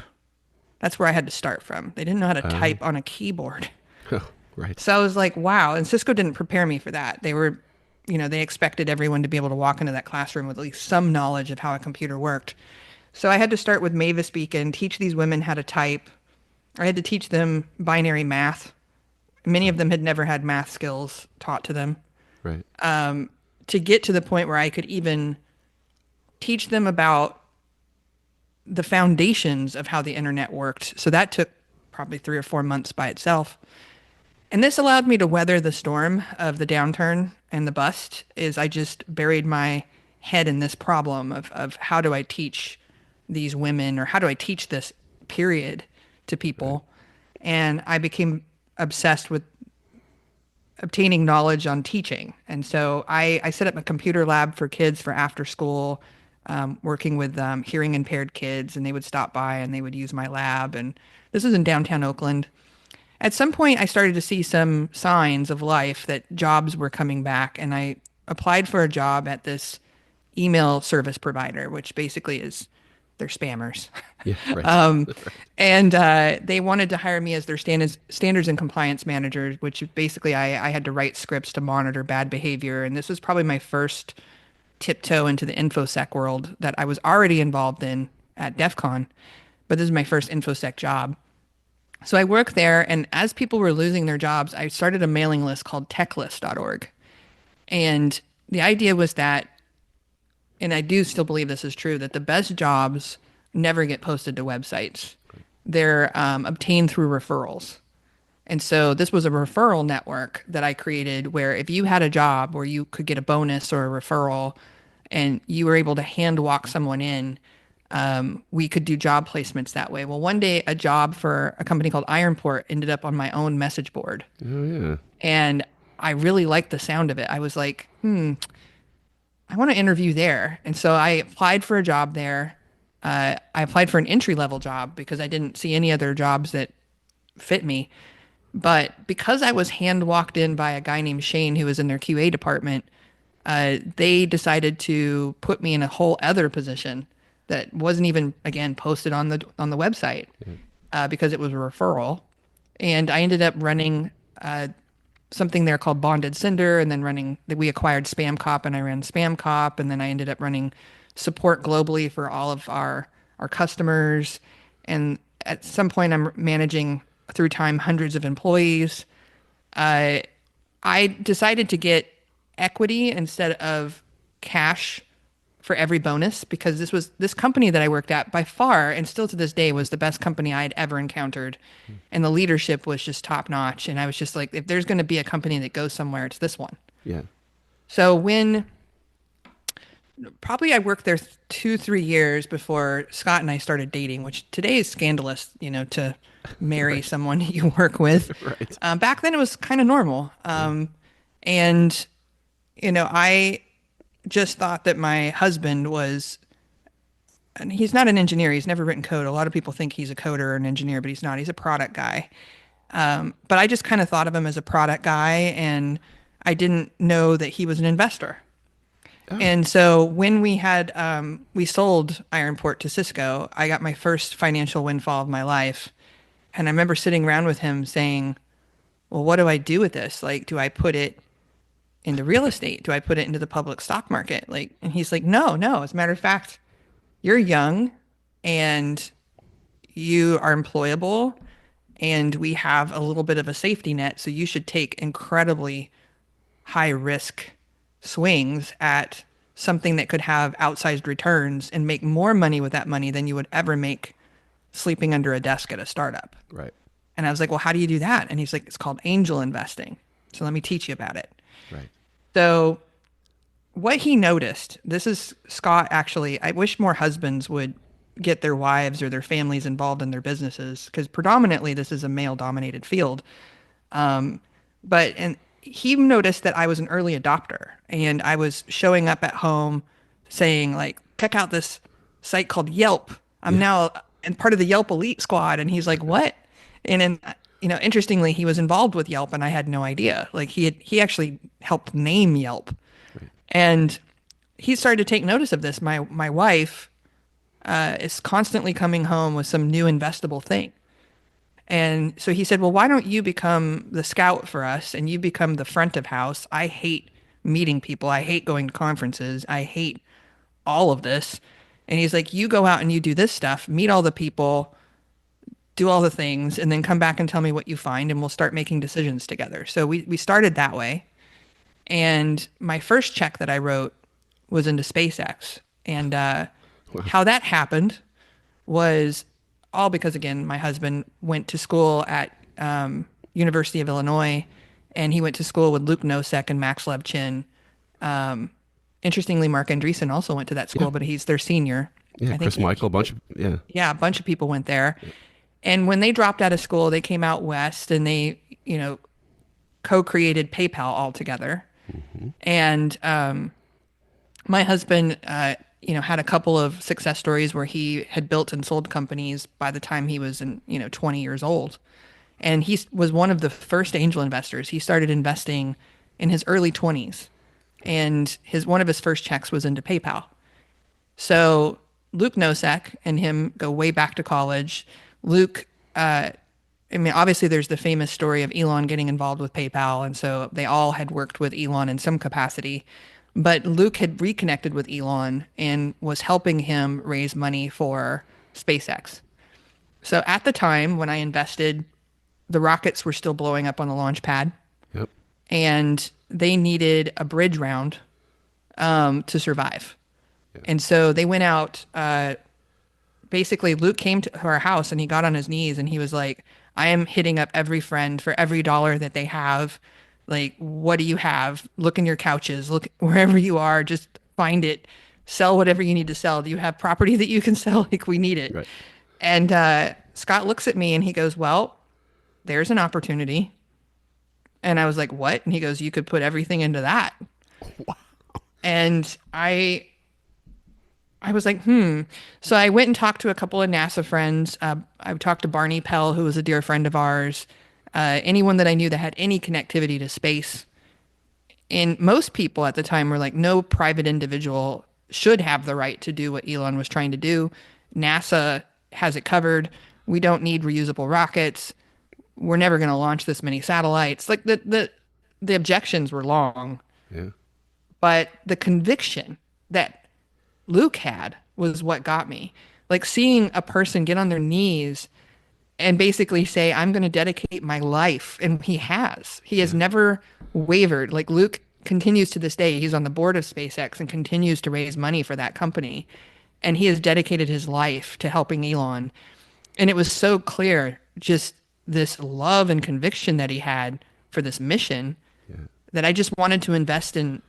That's where I had to start from. They didn't know how to Oh, type on a keyboard. oh, right. So I was like, wow. And Cisco didn't prepare me for that. They expected everyone to be able to walk into that classroom with at least some knowledge of how a computer worked. So I had to start with Mavis Beacon, teach these women how to type. I had to teach them binary math. Many of them had never had math skills taught to them, Right. to get to the point where I could even teach them about the foundations of how the internet worked. So that took probably 3 or 4 months by itself. And this allowed me to weather the storm of the downturn and the bust. Is I just buried my head in this problem of how do I teach these women, or how do I teach this period to Right. people? And I became obsessed with obtaining knowledge on teaching. And so I set up a computer lab for kids for after school, working with hearing impaired kids, and they would stop by and they would use my lab. And this is in downtown Oakland. At some point, I started to see some signs of life that jobs were coming back, and I applied for a job at this email service provider, which basically is they're spammers. Yeah. Right. Right. And they wanted to hire me as their standards and compliance manager, which basically I had to write scripts to monitor bad behavior. And this was probably my first tiptoe into the InfoSec world that I was already involved in at DEF CON, but this is my first InfoSec job. So I worked there, and as people were losing their jobs, I started a mailing list called techlist.org. And the idea was that, and I do still believe this is true, that the best jobs never get posted to websites. They're obtained through referrals. And so this was a referral network that I created where if you had a job where you could get a bonus or a referral and you were able to hand walk someone in, we could do job placements that way. Well, one day a job for a company called Ironport ended up on my own message board. Oh, yeah. And I really liked the sound of it. I was like, I want to interview there. And so I applied for a job there. I applied for an entry level job because I didn't see any other jobs that fit me. But because I was hand walked in by a guy named Shane who was in their QA department, they decided to put me in a whole other position that wasn't even again posted on the website, because it was a referral. And I ended up running something there called Bonded Sender, and then we acquired Spam Cop, and I ran Spam Cop, and then I ended up running support globally for all of our customers. And at some point, I'm managing through time hundreds of employees. I decided to get equity instead of cash for every bonus because this company that I worked at by far and still to this day was the best company I had ever encountered, and the leadership was just top notch. And I was just like, if there's going to be a company that goes somewhere, it's this one. Yeah. So when probably I worked there 2, 3 years before Scott and I started dating, which today is scandalous, to marry Right. someone you work with. Right. Back then it was kind of normal. Yeah. And, I just thought that my husband was, and he's not an engineer. He's never written code. A lot of people think he's a coder or an engineer, but he's not. He's a product guy. But I just kind of thought of him as a product guy, and I didn't know that he was an investor. Oh, And so when we sold Ironport to Cisco, I got my first financial windfall of my life. And I remember sitting around with him saying, well, what do I do with this? Like, do I put it into real estate? Do I put it into the public stock market? And he's like, no, no. As a matter of fact, you're young and you are employable and we have a little bit of a safety net. So you should take incredibly high risk swings at something that could have outsized returns and make more money with that money than you would ever make sleeping under a desk at a startup. right. And I was like, well, how do you do that? And he's like, it's called angel investing. So let me teach you about it. Right. So what he noticed, this is Scott actually, I wish more husbands would get their wives or their families involved in their businesses because predominantly this is a male dominated field. But he noticed that I was an early adopter and I was showing up at home saying like, check out this site called Yelp. I'm Yeah. now and part of the Yelp elite squad. And he's like, what? And then, interestingly, he was involved with Yelp and I had no idea. Like he actually helped name Yelp. Right. And he started to take notice of this. My wife is constantly coming home with some new investable thing. And so he said, well, why don't you become the scout for us and you become the front of house? I hate meeting people. I hate going to conferences. I hate all of this. And he's like, you go out and you do this stuff, meet all the people, do all the things, and then come back and tell me what you find, and we'll start making decisions together. So we started that way. And my first check that I wrote was into SpaceX. And Wow. how that happened was all because, again, my husband went to school at University of Illinois, and he went to school with Luke Nosek and Max Levchin. Interestingly, Marc Andreesen also went to that Yeah. school, but he's their senior. Yeah. I think Chris Michael, a bunch of, yeah. yeah, a bunch of people went there. And when they dropped out of school, they came out west and they, co-created PayPal all together. And my husband, had a couple of success stories where he had built and sold companies by the time he was 20 years old. And he was one of the first angel investors. He started investing in his early 20s. And one of his first checks was into PayPal. So Luke Nosek and him go way back to college. Luke, obviously there's the famous story of Elon getting involved with PayPal, and so they all had worked with Elon in some capacity. But Luke had reconnected with Elon and was helping him raise money for SpaceX. So at the time when I invested, the rockets were still blowing up on the launch pad, Yep. and they needed a bridge round to survive. And so they went out. Basically, Luke came to our house and he got on his knees and he was like, I am hitting up every friend for every dollar that they have. Like, what do you have? Look in your couches, look wherever you are, just find it, sell whatever you need to sell. Do you have property that you can sell? Like, we need it. Right. And Scott looks at me and he goes, well, there's an opportunity. And I was like, what? And he goes, you could put everything into that. And I was like, So I went and talked to a couple of NASA friends. I talked to Barney Pell, who was a dear friend of ours, anyone that I knew that had any connectivity to space. And most people at the time were like, no private individual should have the right to do what Elon was trying to do. NASA has it covered. We don't need reusable rockets. We're never going to launch this many satellites. Like the objections were long, Yeah. but the conviction that Luke had was what got me. Like seeing a person get on their knees and basically say, I'm going to dedicate my life. And he has. He has never wavered. Like Luke continues to this day. He's on the board of SpaceX and continues to raise money for that company. And he has dedicated his life to helping Elon. And it was so clear, just this love and conviction that he had for this mission, that I just wanted to invest in,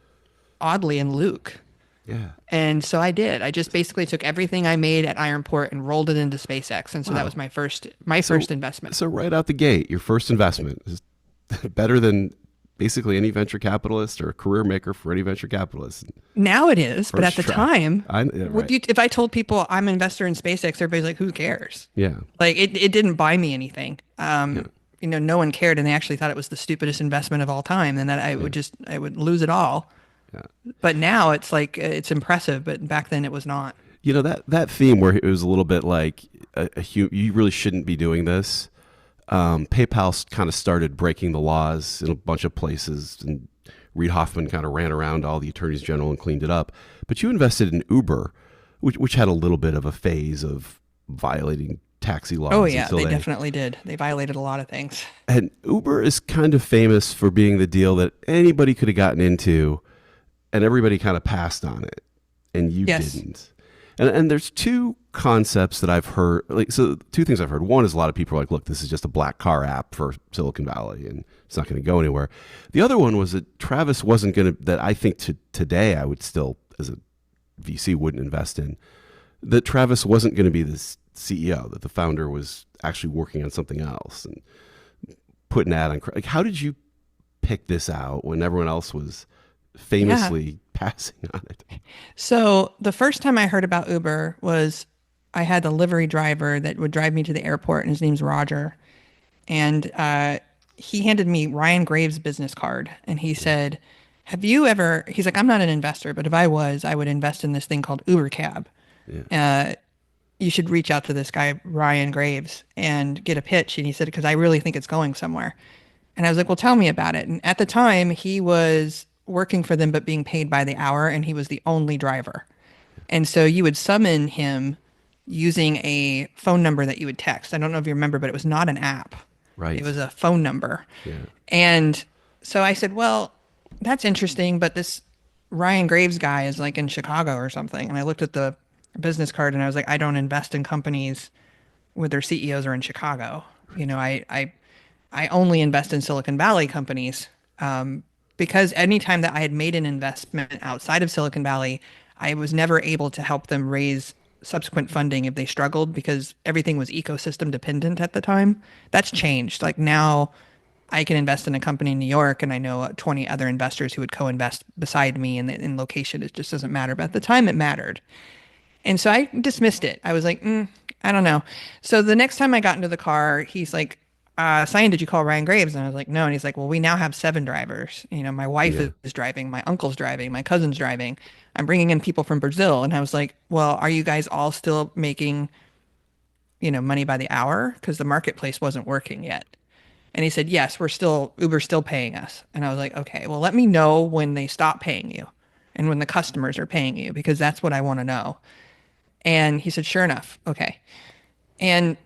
oddly, in Luke. Yeah. And so I did. I just basically took everything I made at Ironport and rolled it into SpaceX. And so that was my first investment. So right out the gate, your first investment is better than basically any venture capitalist or a career maker for any venture capitalist. Now it is, but at First the try. time, Right. if I told people I'm an investor in SpaceX, everybody's like, who cares? Yeah. Like it didn't buy me anything. No one cared, and they actually thought it was the stupidest investment of all time, and that I would lose it all. Yeah. But now it's like it's impressive, but back then it was not. That theme where it was a little bit like you really shouldn't be doing this. PayPal kind of started breaking the laws in a bunch of places, and Reid Hoffman kind of ran around all the attorneys general and cleaned it up. But you invested in Uber, which had a little bit of a phase of violating taxi laws. Oh yeah, they definitely did. They violated a lot of things. And Uber is kind of famous for being the deal that anybody could have gotten into, and everybody kind of passed on it, and you didn't. And there's two concepts that I've heard. Two things I've heard. One is a lot of people are like, look, this is just a black car app for Silicon Valley, and it's not going to go anywhere. The other one was that Travis wasn't going to, that I think today I would still, as a VC, wouldn't invest in, that Travis wasn't going to be the CEO, that the founder was actually working on something else and putting an ad on. Like, how did you pick this out when everyone else was famously passing on it? So the first time I heard about Uber was I had a livery driver that would drive me to the airport, and his name's Roger. And he handed me Ryan Graves' business card, and he said, have you ever, he's like, I'm not an investor, but if I was, I would invest in this thing called Uber Cab. Yeah. You should reach out to this guy, Ryan Graves, and get a pitch. And he said, because I really think it's going somewhere. And I was like, well, tell me about it. And at the time, he was working for them, but being paid by the hour, and he was the only driver. And so you would summon him using a phone number that you would text. I don't know if you remember, but it was not an app. It Right. was a phone number. Yeah. And so I said, well, that's interesting, but this Ryan Graves guy is like in Chicago or something. And I looked at the business card and I was like, I don't invest in companies where their CEOs are in Chicago. You know, I only invest in Silicon Valley companies, because anytime that I had made an investment outside of Silicon Valley, I was never able to help them raise subsequent funding if they struggled because everything was ecosystem dependent at the time. That's changed. Like now, I can invest in a company in New York and I know 20 other investors who would co-invest beside me in location. It just doesn't matter. But at the time, it mattered. And so I dismissed it. I was like, I don't know. So the next time I got into the car, he's like, Cyan, did you call Ryan Graves? And I was like, no. And he's like, well, we now have 7 drivers. You know, my wife Yeah. is driving, my uncle's driving, my cousin's driving. I'm bringing in people from Brazil. And I was like, well, are you guys all still making, money by the hour? Because the marketplace wasn't working yet. And he said, yes, Uber's still paying us. And I was like, okay, well, let me know when they stop paying you and when the customers are paying you, because that's what I want to know. And he said, sure enough. Okay. And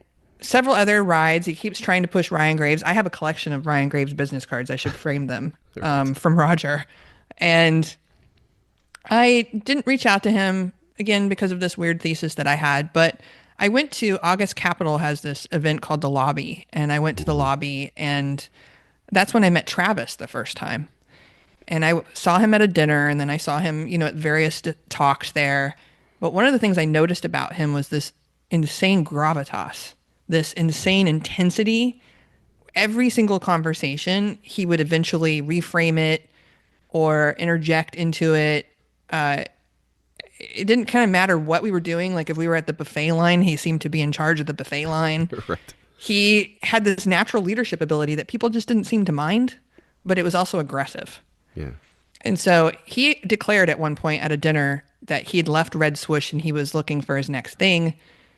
several other rides. He keeps trying to push Ryan Graves. I have a collection of Ryan Graves business cards. I should frame them, Right. from Roger. And I didn't reach out to him again because of this weird thesis that I had, but I went to August Capital has this event called the Lobby, and I went to the Mhm. lobby, and that's when I met Travis the first time. And I saw him at a dinner, and then I saw him, at various talks there. But one of the things I noticed about him was this insane gravitas, this insane intensity. Every single conversation, he would eventually reframe it or interject into it. It didn't kind of matter what we were doing. Like if we were at the buffet line, he seemed to be in charge of the buffet line. Right. He had this natural leadership ability that people just didn't seem to mind, but it was also aggressive. Yeah. And so he declared at one point at a dinner that he had left Red Swoosh and he was looking for his next thing.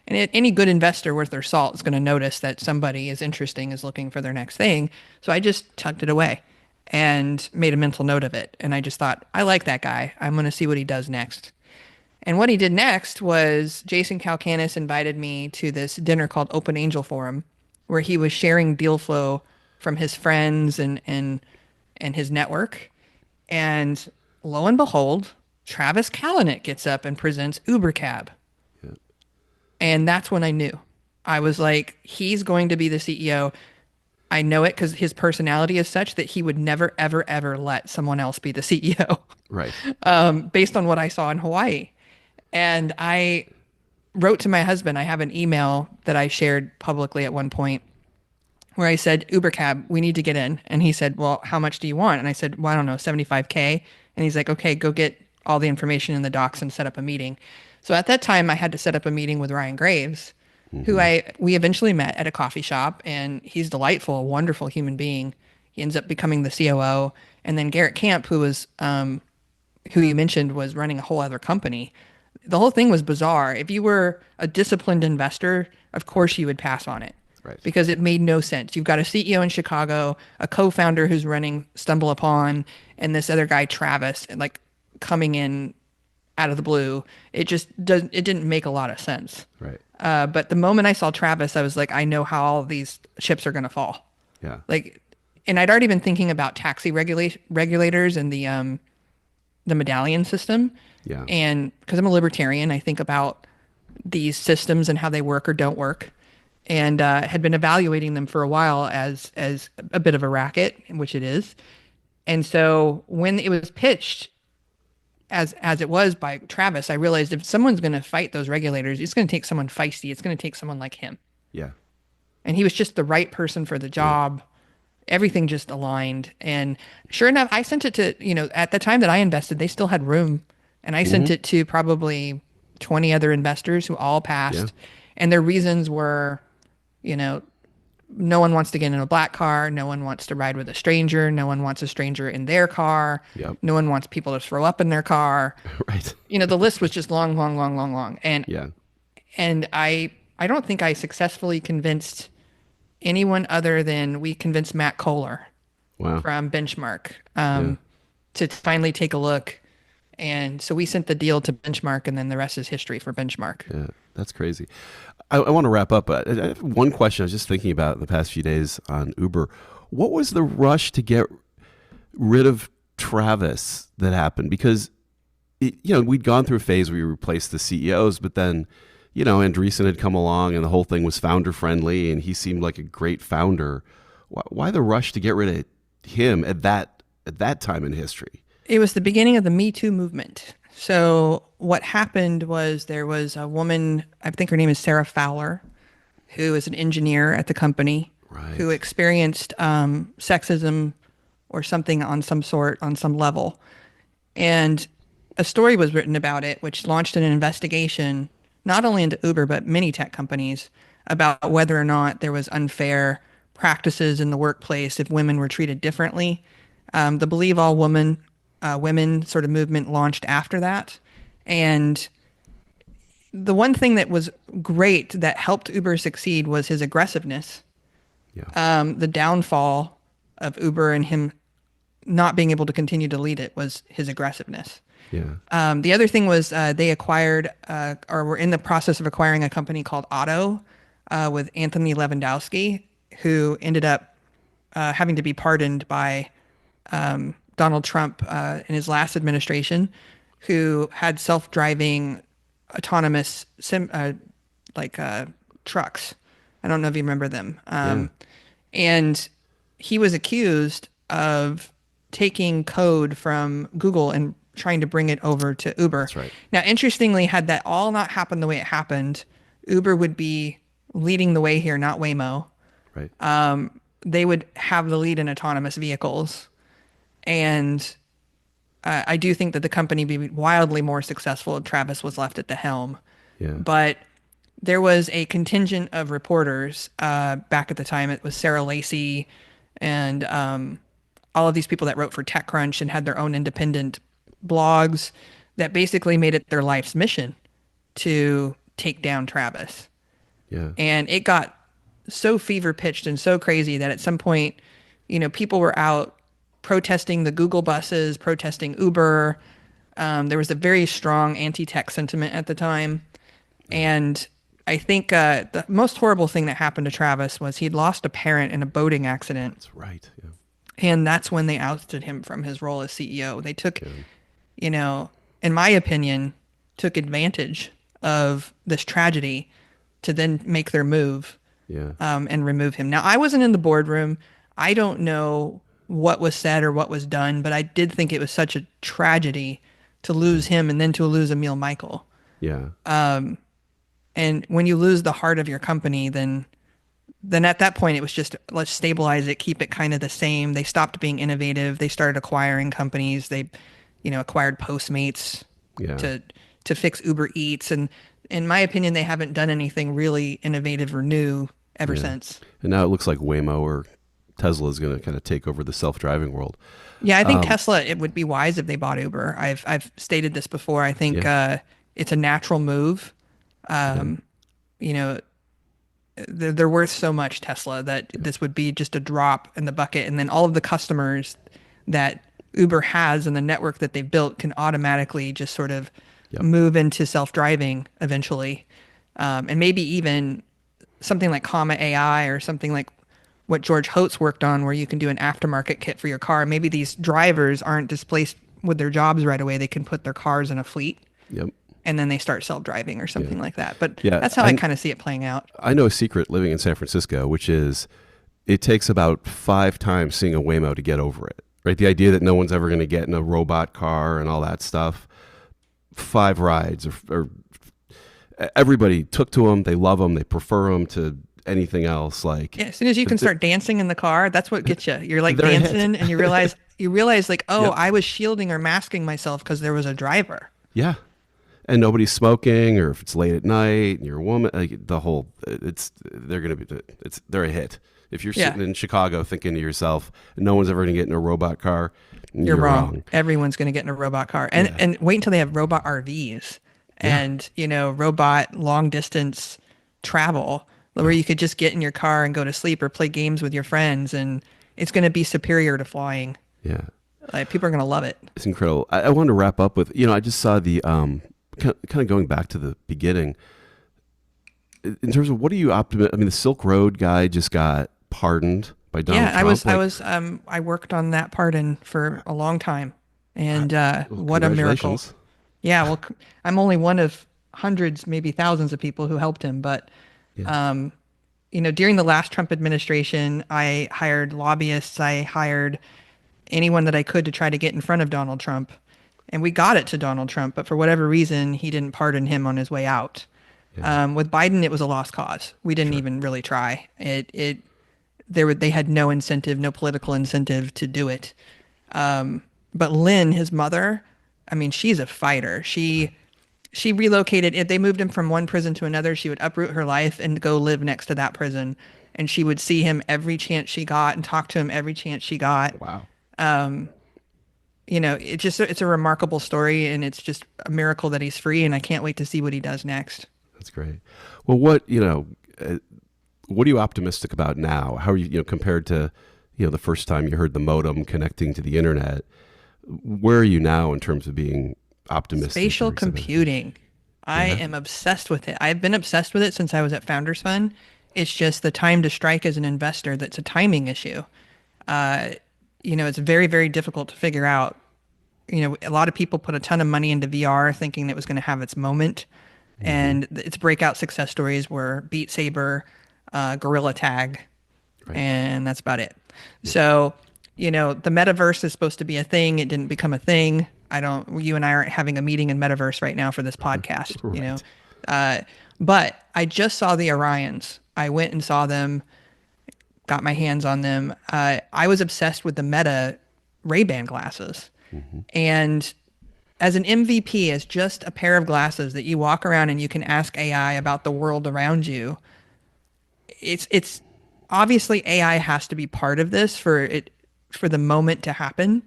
And any good investor worth their salt is going to notice that somebody as interesting is looking for their next thing. So I just tucked it away and made a mental note of it. And I just thought, I like that guy. I'm going to see what he does next. And what he did next was Jason Calacanis invited me to this dinner called Open Angel Forum, where he was sharing deal flow from his friends and his network. And lo and behold, Travis Kalanick gets up and presents UberCab. Yeah. And that's when I knew. I was like, he's going to be the CEO. I know it because his personality is such that he would never, ever, ever let someone else be the CEO, Right. based on what I saw in Hawaii. And I wrote to my husband. I have an email that I shared publicly at one point where I said, UberCab, we need to get in. And he said, well, how much do you want? And I said, well, I don't know, 75K. And he's like, okay, go get all the information in the docs and set up a meeting. So at that time, I had to set up a meeting with Ryan Graves, who we eventually met at a coffee shop. And he's delightful, a wonderful human being. He ends up becoming the COO. And then Garrett Camp, who you mentioned was running a whole other company. The whole thing was bizarre. If you were a disciplined investor, of course you would pass on it Right. because it made no sense. You've got a CEO in Chicago, a co-founder who's running Stumble Upon, and this other guy, Travis, like coming in out of the blue. It didn't make a lot of sense. Right. But the moment I saw Travis, I was like, I know how all these chips are going to fall. Yeah. Like, and I'd already been thinking about taxi regulators and the medallion system. Yeah. And because I'm a libertarian, I think about these systems and how they work or don't work, and had been evaluating them for a while as a bit of a racket, which it is. And so when it was pitched as it was by Travis, I realized if someone's going to fight those regulators, it's going to take someone feisty. It's going to take someone like him. Yeah. And he was just the right person for the Yeah. job. Everything just aligned. And sure enough, I sent it to, at the time that I invested, they still had room. And I sent it to probably 20 other investors who all Yeah. passed. And their reasons were, you know, no one wants to get in a black car. No one wants to ride with a stranger. No one wants a stranger in their car. Yep. No one wants people to throw up in their car. Right. The list was just long, long, long, long, long. Yeah. And I don't think I successfully convinced anyone other than we convinced Matt Kohler Wow. from Benchmark Yeah. to finally take a look. And so we sent the deal to Benchmark, and then the rest is history for Benchmark. Yeah. That's crazy. I want to wrap up, but I have one question I was just thinking about in the past few days on Uber. What was the rush to get rid of Travis that happened? Because we'd gone through a phase where we replaced the CEOs, but then, Andreesen had come along and the whole thing was founder friendly and he seemed like a great founder. Why the rush to get rid of him at that time in history? It was the beginning of the Me Too movement. So what happened was there was a woman, I think her name is Sarah Fowler, who is an engineer at the company, Right. who experienced sexism or something on some sort, on some level. And a story was written about it, which launched an investigation, not only into Uber, but many tech companies, about whether or not there was unfair practices in the workplace if women were treated differently. The Believe All women sort of movement launched after that. And the one thing that was great that helped Uber succeed was his aggressiveness. Yeah. The downfall of Uber and him not being able to continue to lead it was his aggressiveness. Yeah. The other thing was they acquired or were in the process of acquiring a company called Otto with Anthony Lewandowski, who ended up having to be pardoned by Donald Trump in his last administration, who had self-driving autonomous trucks. I don't know if you remember them. Yeah. And he was accused of taking code from Google and trying to bring it over to Uber. That's right. Now, interestingly, had that all not happened the way it happened, Uber would be leading the way here, not Waymo. Right. They would have the lead in autonomous vehicles. And I do think that the company would be wildly more successful if Travis was left at the helm. Yeah. But there was a contingent of reporters back at the time. It was Sarah Lacey and all of these people that wrote for TechCrunch and had their own independent blogs that basically made it their life's mission to take down Travis. Yeah. And it got so fever pitched and so crazy that at some point, people were out protesting the Google buses, protesting Uber. There was a very strong anti-tech sentiment at the time. And I think the most horrible thing that happened to Travis was he'd lost a parent in a boating accident. That's right. Yeah. And that's when they ousted him from his role as CEO. They took, in my opinion, took advantage of this tragedy to then make their move Yeah. and remove him. Now, I wasn't in the boardroom. I don't know what was said or what was done, but I did think it was such a tragedy to lose him and then to lose Emil Michael. Yeah. And when you lose the heart of your company, then at that point it was just, let's stabilize it, keep it kind of the same. They stopped being innovative. They started acquiring companies. They, acquired Postmates Yeah. to fix Uber Eats. And in my opinion, they haven't done anything really innovative or new ever since. And now it looks like Waymo or Tesla is going to kind of take over the self-driving world. Yeah, I think Tesla, it would be wise if they bought Uber. I've stated this before. I think it's a natural move. They're worth so much, Tesla, that this would be just a drop in the bucket. And then all of the customers that Uber has and the network that they've built can automatically just sort of move into self-driving eventually. And maybe even something like Comma AI or something like what George Holtz worked on, where you can do an aftermarket kit for your car. Maybe these drivers aren't displaced with their jobs right away. They can put their cars in a fleet. Yep. And then they start self-driving or something like that. But Yeah, that's how I kind of see it playing out. I know a secret living in San Francisco, which is it takes about 5 times seeing a Waymo to get over it, right? The idea that no one's ever going to get in a robot car and all that stuff. 5 rides or everybody took to them. They love them. They prefer them to anything else. Like, yeah, as soon as you can start dancing in the car, that's what gets you. You're like They're a hit. dancing and you realize like, oh, I was shielding or masking myself because there was a driver. yeah. And nobody's smoking, or if it's late at night and you're a woman, like they're a hit. If you're Yeah, sitting in Chicago thinking to yourself, no one's ever going to get in a robot car, you're you're wrong. wrong. Everyone's going to get in a robot car. And Yeah. and wait until they have robot RVs Yeah. and, robot long distance travel where Oh, you could just get in your car and go to sleep or play games with your friends, and it's going to be superior to flying. yeah. Like, people are going to love it. It's incredible. I wanted to wrap up with, I just saw the, kind of going back to the beginning, in terms of what are you optimistic? I mean, the Silk Road guy just got pardoned by Donald Yeah, Trump. Like, I worked on that pardon for a long time. I, And well, what a miracle. congratulations. Yeah, well, I'm only one of hundreds, maybe thousands of people who helped him. But, Yeah. um, during the last Trump administration, I hired lobbyists. I hired anyone that I could to try to get in front of Donald Trump. And we got it to Donald Trump, but for whatever reason, he didn't pardon him on his way out. Yeah. With Biden, it was a lost cause. We didn't Sure. even really try. They had no incentive, no political incentive to do it. But Lynn, his mother, I mean, she's a fighter. She relocated. If they moved him from one prison to another, she would uproot her life and go live next to that prison. And she would see him every chance she got and talk to him every chance she got. Wow. It's a remarkable story, and it's just a miracle that he's free. And I can't wait to see what he does next. That's great. Well, what are you optimistic about now? How are you, compared to, the first time you heard the modem connecting to the internet? Where are you now in terms of being optimistic? Spatial computing. I Yeah. am obsessed with it. I've been obsessed with it since I was at Founders Fund. It's just the time to strike as an investor that's a timing issue. It's very, very difficult to figure out. A lot of people put a ton of money into VR thinking it was going to have its moment. Hmm. And its breakout success stories were Beat Saber, Gorilla Tag, Right. and that's about it. So, the metaverse is supposed to be a thing. It didn't become a thing. You and I aren't having a meeting in metaverse right now for this podcast. Right. Uh, but I just saw the Orions. I went and saw them, got my hands on them. I was obsessed with the Meta Ray-Ban glasses. And as an MVP, as just a pair of glasses that you walk around and you can ask AI about the world around you, it's obviously AI has to be part of this for the moment to happen.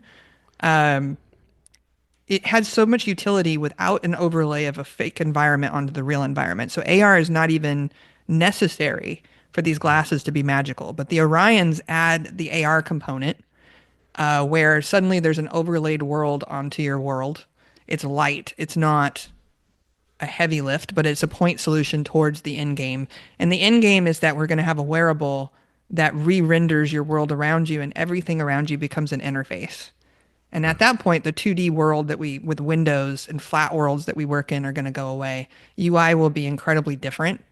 It has so much utility without an overlay of a fake environment onto the real environment. So AR is not even necessary for these glasses to be magical. But the Orions add the AR component, where suddenly there's an overlaid world onto your world. It's light. It's not a heavy lift, but it's a point solution towards the end game. And the end game is that we're going to have a wearable that re-renders your world around you, and everything around you becomes an interface. And at that point, the 2D world with windows and flat worlds that we work in are going to go away. UI will be incredibly different.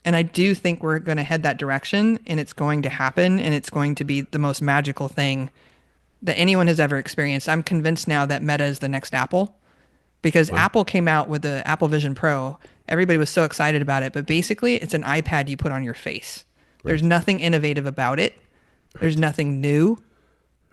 And I do think we're going to head that direction, and it's going to happen, and it's going to be the most magical thing that anyone has ever experienced. I'm convinced now that Meta is the next Apple, because Wow. Apple came out with the Apple Vision Pro. Everybody was so excited about it, but basically it's an iPad you put on your face. There's Right. nothing innovative about it. There's Right. nothing new.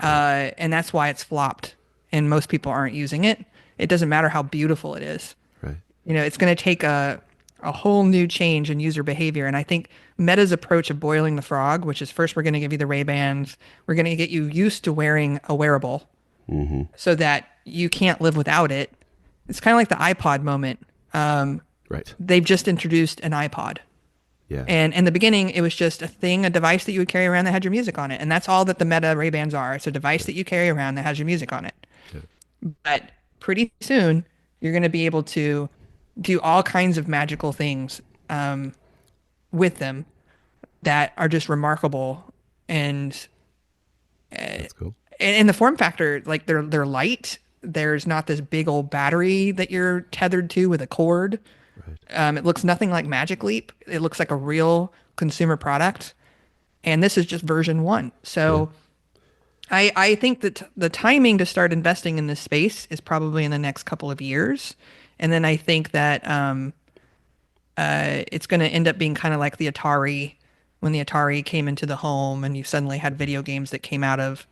And that's why it's flopped and most people aren't using it. It doesn't matter how beautiful it is. Right. It's going to take a whole new change in user behavior. And I think Meta's approach of boiling the frog, which is first we're going to give you the Ray-Bans, we're going to get you used to wearing a wearable so that you can't live without it. It's kind of like the iPod moment. Right. They've just introduced an iPod. Yeah. And in the beginning, it was just a device that you would carry around that had your music on it. And that's all that the Meta Ray-Bans are. It's a device that you carry around that has your music on it. Yeah. But pretty soon, you're going to be able to do all kinds of magical things with them that are just remarkable. And That's cool. and the form factor, like they're light. There's not this big old battery that you're tethered to with a cord. Right. It looks nothing like Magic Leap. It looks like a real consumer product. And this is just version one. So I think that the timing to start investing in this space is probably in the next couple of years. And then I think that it's going to end up being kind of like the Atari, when the Atari came into the home and you suddenly had video games that came out of,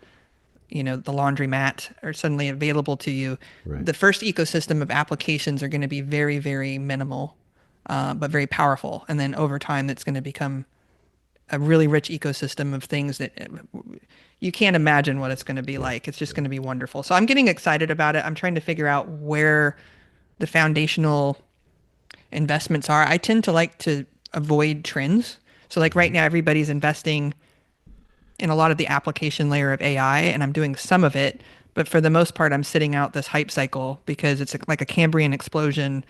the laundromat are suddenly available to you. Right. The first ecosystem of applications are going to be very, very minimal, but very powerful. And then over time, that's going to become a really rich ecosystem of things that you can't imagine what it's going to be Yeah. like. It's just going to be wonderful. So I'm getting excited about it. I'm trying to figure out where the foundational investments are. I tend to like to avoid trends. So like Hmm. right now, everybody's investing in a lot of the application layer of AI, and I'm doing some of it. But for the most part, I'm sitting out this hype cycle because it's like a Cambrian explosion.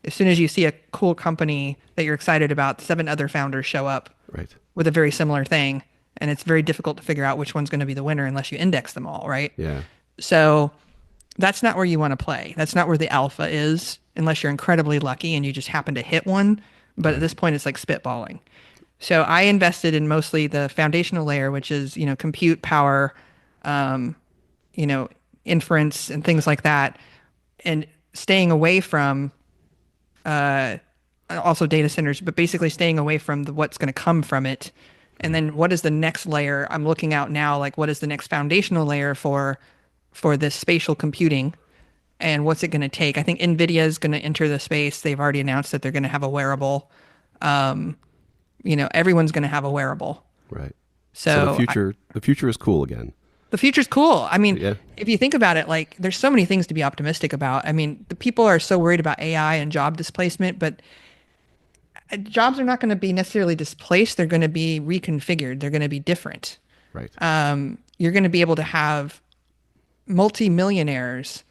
As soon as you see a cool company that you're excited about, 7 other founders show up Right. with a very similar thing. And it's very difficult to figure out which one's going to be the winner unless you index them all, right? Yeah. So that's not where you want to play. That's not where the alpha is, unless you're incredibly lucky and you just happen to hit one. But at Right. this point, it's like spitballing. So I invested in mostly the foundational layer, which is, compute power, you know, inference and things like that, and staying away from also data centers, but basically staying away from what's going to come from it. And Right. then what is the next layer? I'm looking out now, like what is the next foundational layer for this spatial computing, and what's it going to take? I think NVIDIA is going to enter the space. They've already announced that they're going to have a wearable. Everyone's going to have a wearable. Right. So So the future is cool again. the future's cool. I mean, Yeah. if you think about it, like there's so many things to be optimistic about. I mean, the people are so worried about AI and job displacement, but jobs are not going to be necessarily displaced. They're going to be reconfigured. They're going to be different. Right. You're going to be able to have multimillionaires.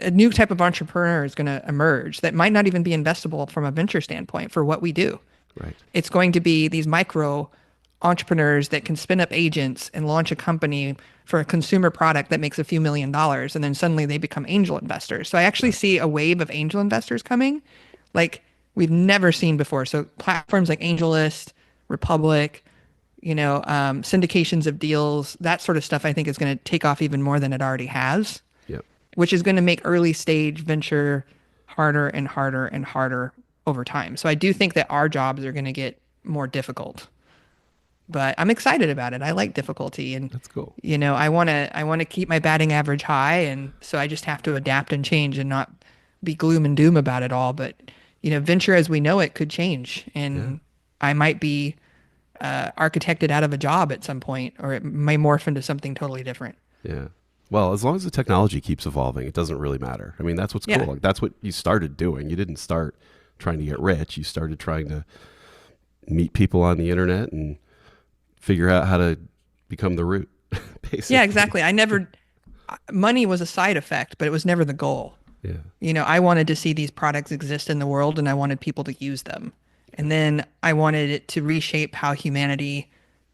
A new type of entrepreneur is going to emerge that might not even be investable from a venture standpoint for what we do. Right. It's going to be these micro entrepreneurs that can spin up agents and launch a company for a consumer product that makes a few $1 million, and then suddenly they become angel investors. So I actually Right. see a wave of angel investors coming like we've never seen before. So platforms like AngelList, Republic, syndications of deals, that sort of stuff I think is going to take off even more than it already has, Yep. which is going to make early stage venture harder and harder and harder over time. So I do think that our jobs are going to get more difficult, but I'm excited about it. I like difficulty, and That's cool. I want to keep my batting average high, and so I just have to adapt and change and not be gloom and doom about it all. But venture as we know it could change, Yeah. and I might be architected out of a job at some point, or it may morph into something totally different. Yeah. Well, as long as the technology keeps evolving, it doesn't really matter. I mean, that's what's Yeah. cool. Like that's what you started doing. You didn't start trying to get rich. You started trying to meet people on the internet and figure out how to become the root, Yeah, basically. exactly. Money was a side effect, but it was never the goal. Yeah. I wanted to see these products exist in the world and I wanted people to use them. And then I wanted it to reshape how humanity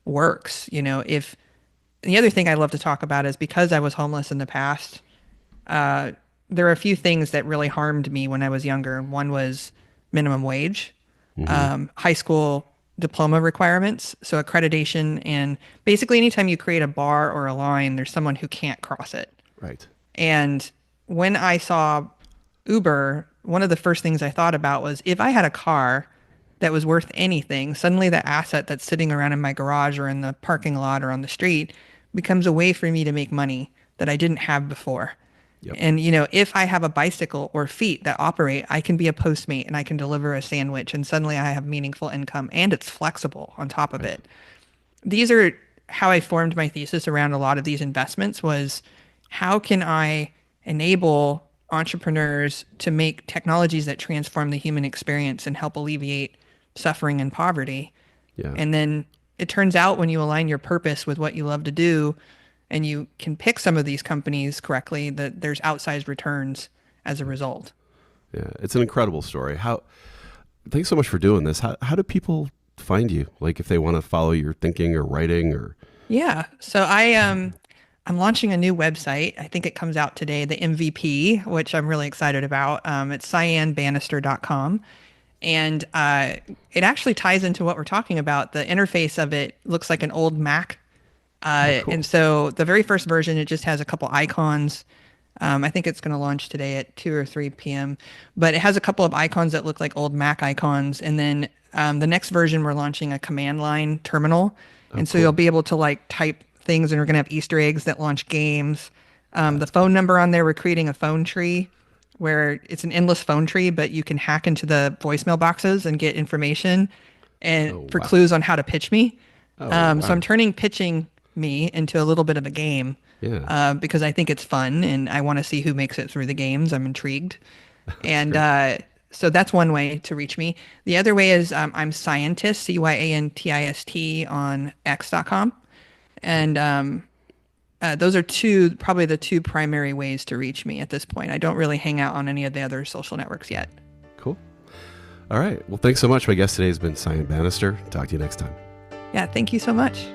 works. If the other thing I love to talk about is because I was homeless in the past, there are a few things that really harmed me when I was younger. One was minimum wage, Hmm. high school diploma requirements, so accreditation, and basically anytime you create a bar or a line, there's someone who can't cross it. Right. And when I saw Uber, one of the first things I thought about was if I had a car that was worth anything, suddenly the asset that's sitting around in my garage or in the parking lot or on the street becomes a way for me to make money that I didn't have before. Yep. And if I have a bicycle or feet that operate, I can be a Postmate and I can deliver a sandwich and suddenly I have meaningful income and it's flexible on top of Right. it. These are how I formed my thesis around a lot of these investments was how can I enable entrepreneurs to make technologies that transform the human experience and help alleviate suffering and poverty. Yeah. And then it turns out when you align your purpose with what you love to do and you can pick some of these companies correctly, that there's outsized returns as a result. Yeah. It's an incredible story. Thanks so much for doing this. How do people find you? Like if they want to follow your thinking or writing or, Yeah. So I'm launching a new website. I think it comes out today, the MVP, which I'm really excited about. It's cyanbanister.com. And it actually ties into what we're talking about. The interface of it looks like an old Mac. oh, And cool. so the very first version, it just has a couple icons. I think it's going to launch today at 2 or 3 p.m. But it has a couple of icons that look like old Mac icons. And then the next version, we're launching a command line terminal. Oh, And so you'll cool. be able to like type things and we're going to have Easter eggs that launch games. The That's phone cool. number on there, we're creating a phone tree where it's an endless phone tree, but you can hack into the voicemail boxes and get information. and Oh, for wow. clues on how to pitch me. Oh, So I'm wow. turning pitching me into a little bit of a game Yeah, because I think it's fun and I want to see who makes it through the games. I'm intrigued. that's And great. so that's one way to reach me. The other way is I'm Cyantist, Cyantist on X.com. And those are probably the two primary ways to reach me at this point. I don't really hang out on any of the other social networks yet. Cool. All right. Well, thanks so much. My guest today has been Cyan Banister. Talk to you next time. Yeah, thank you so much.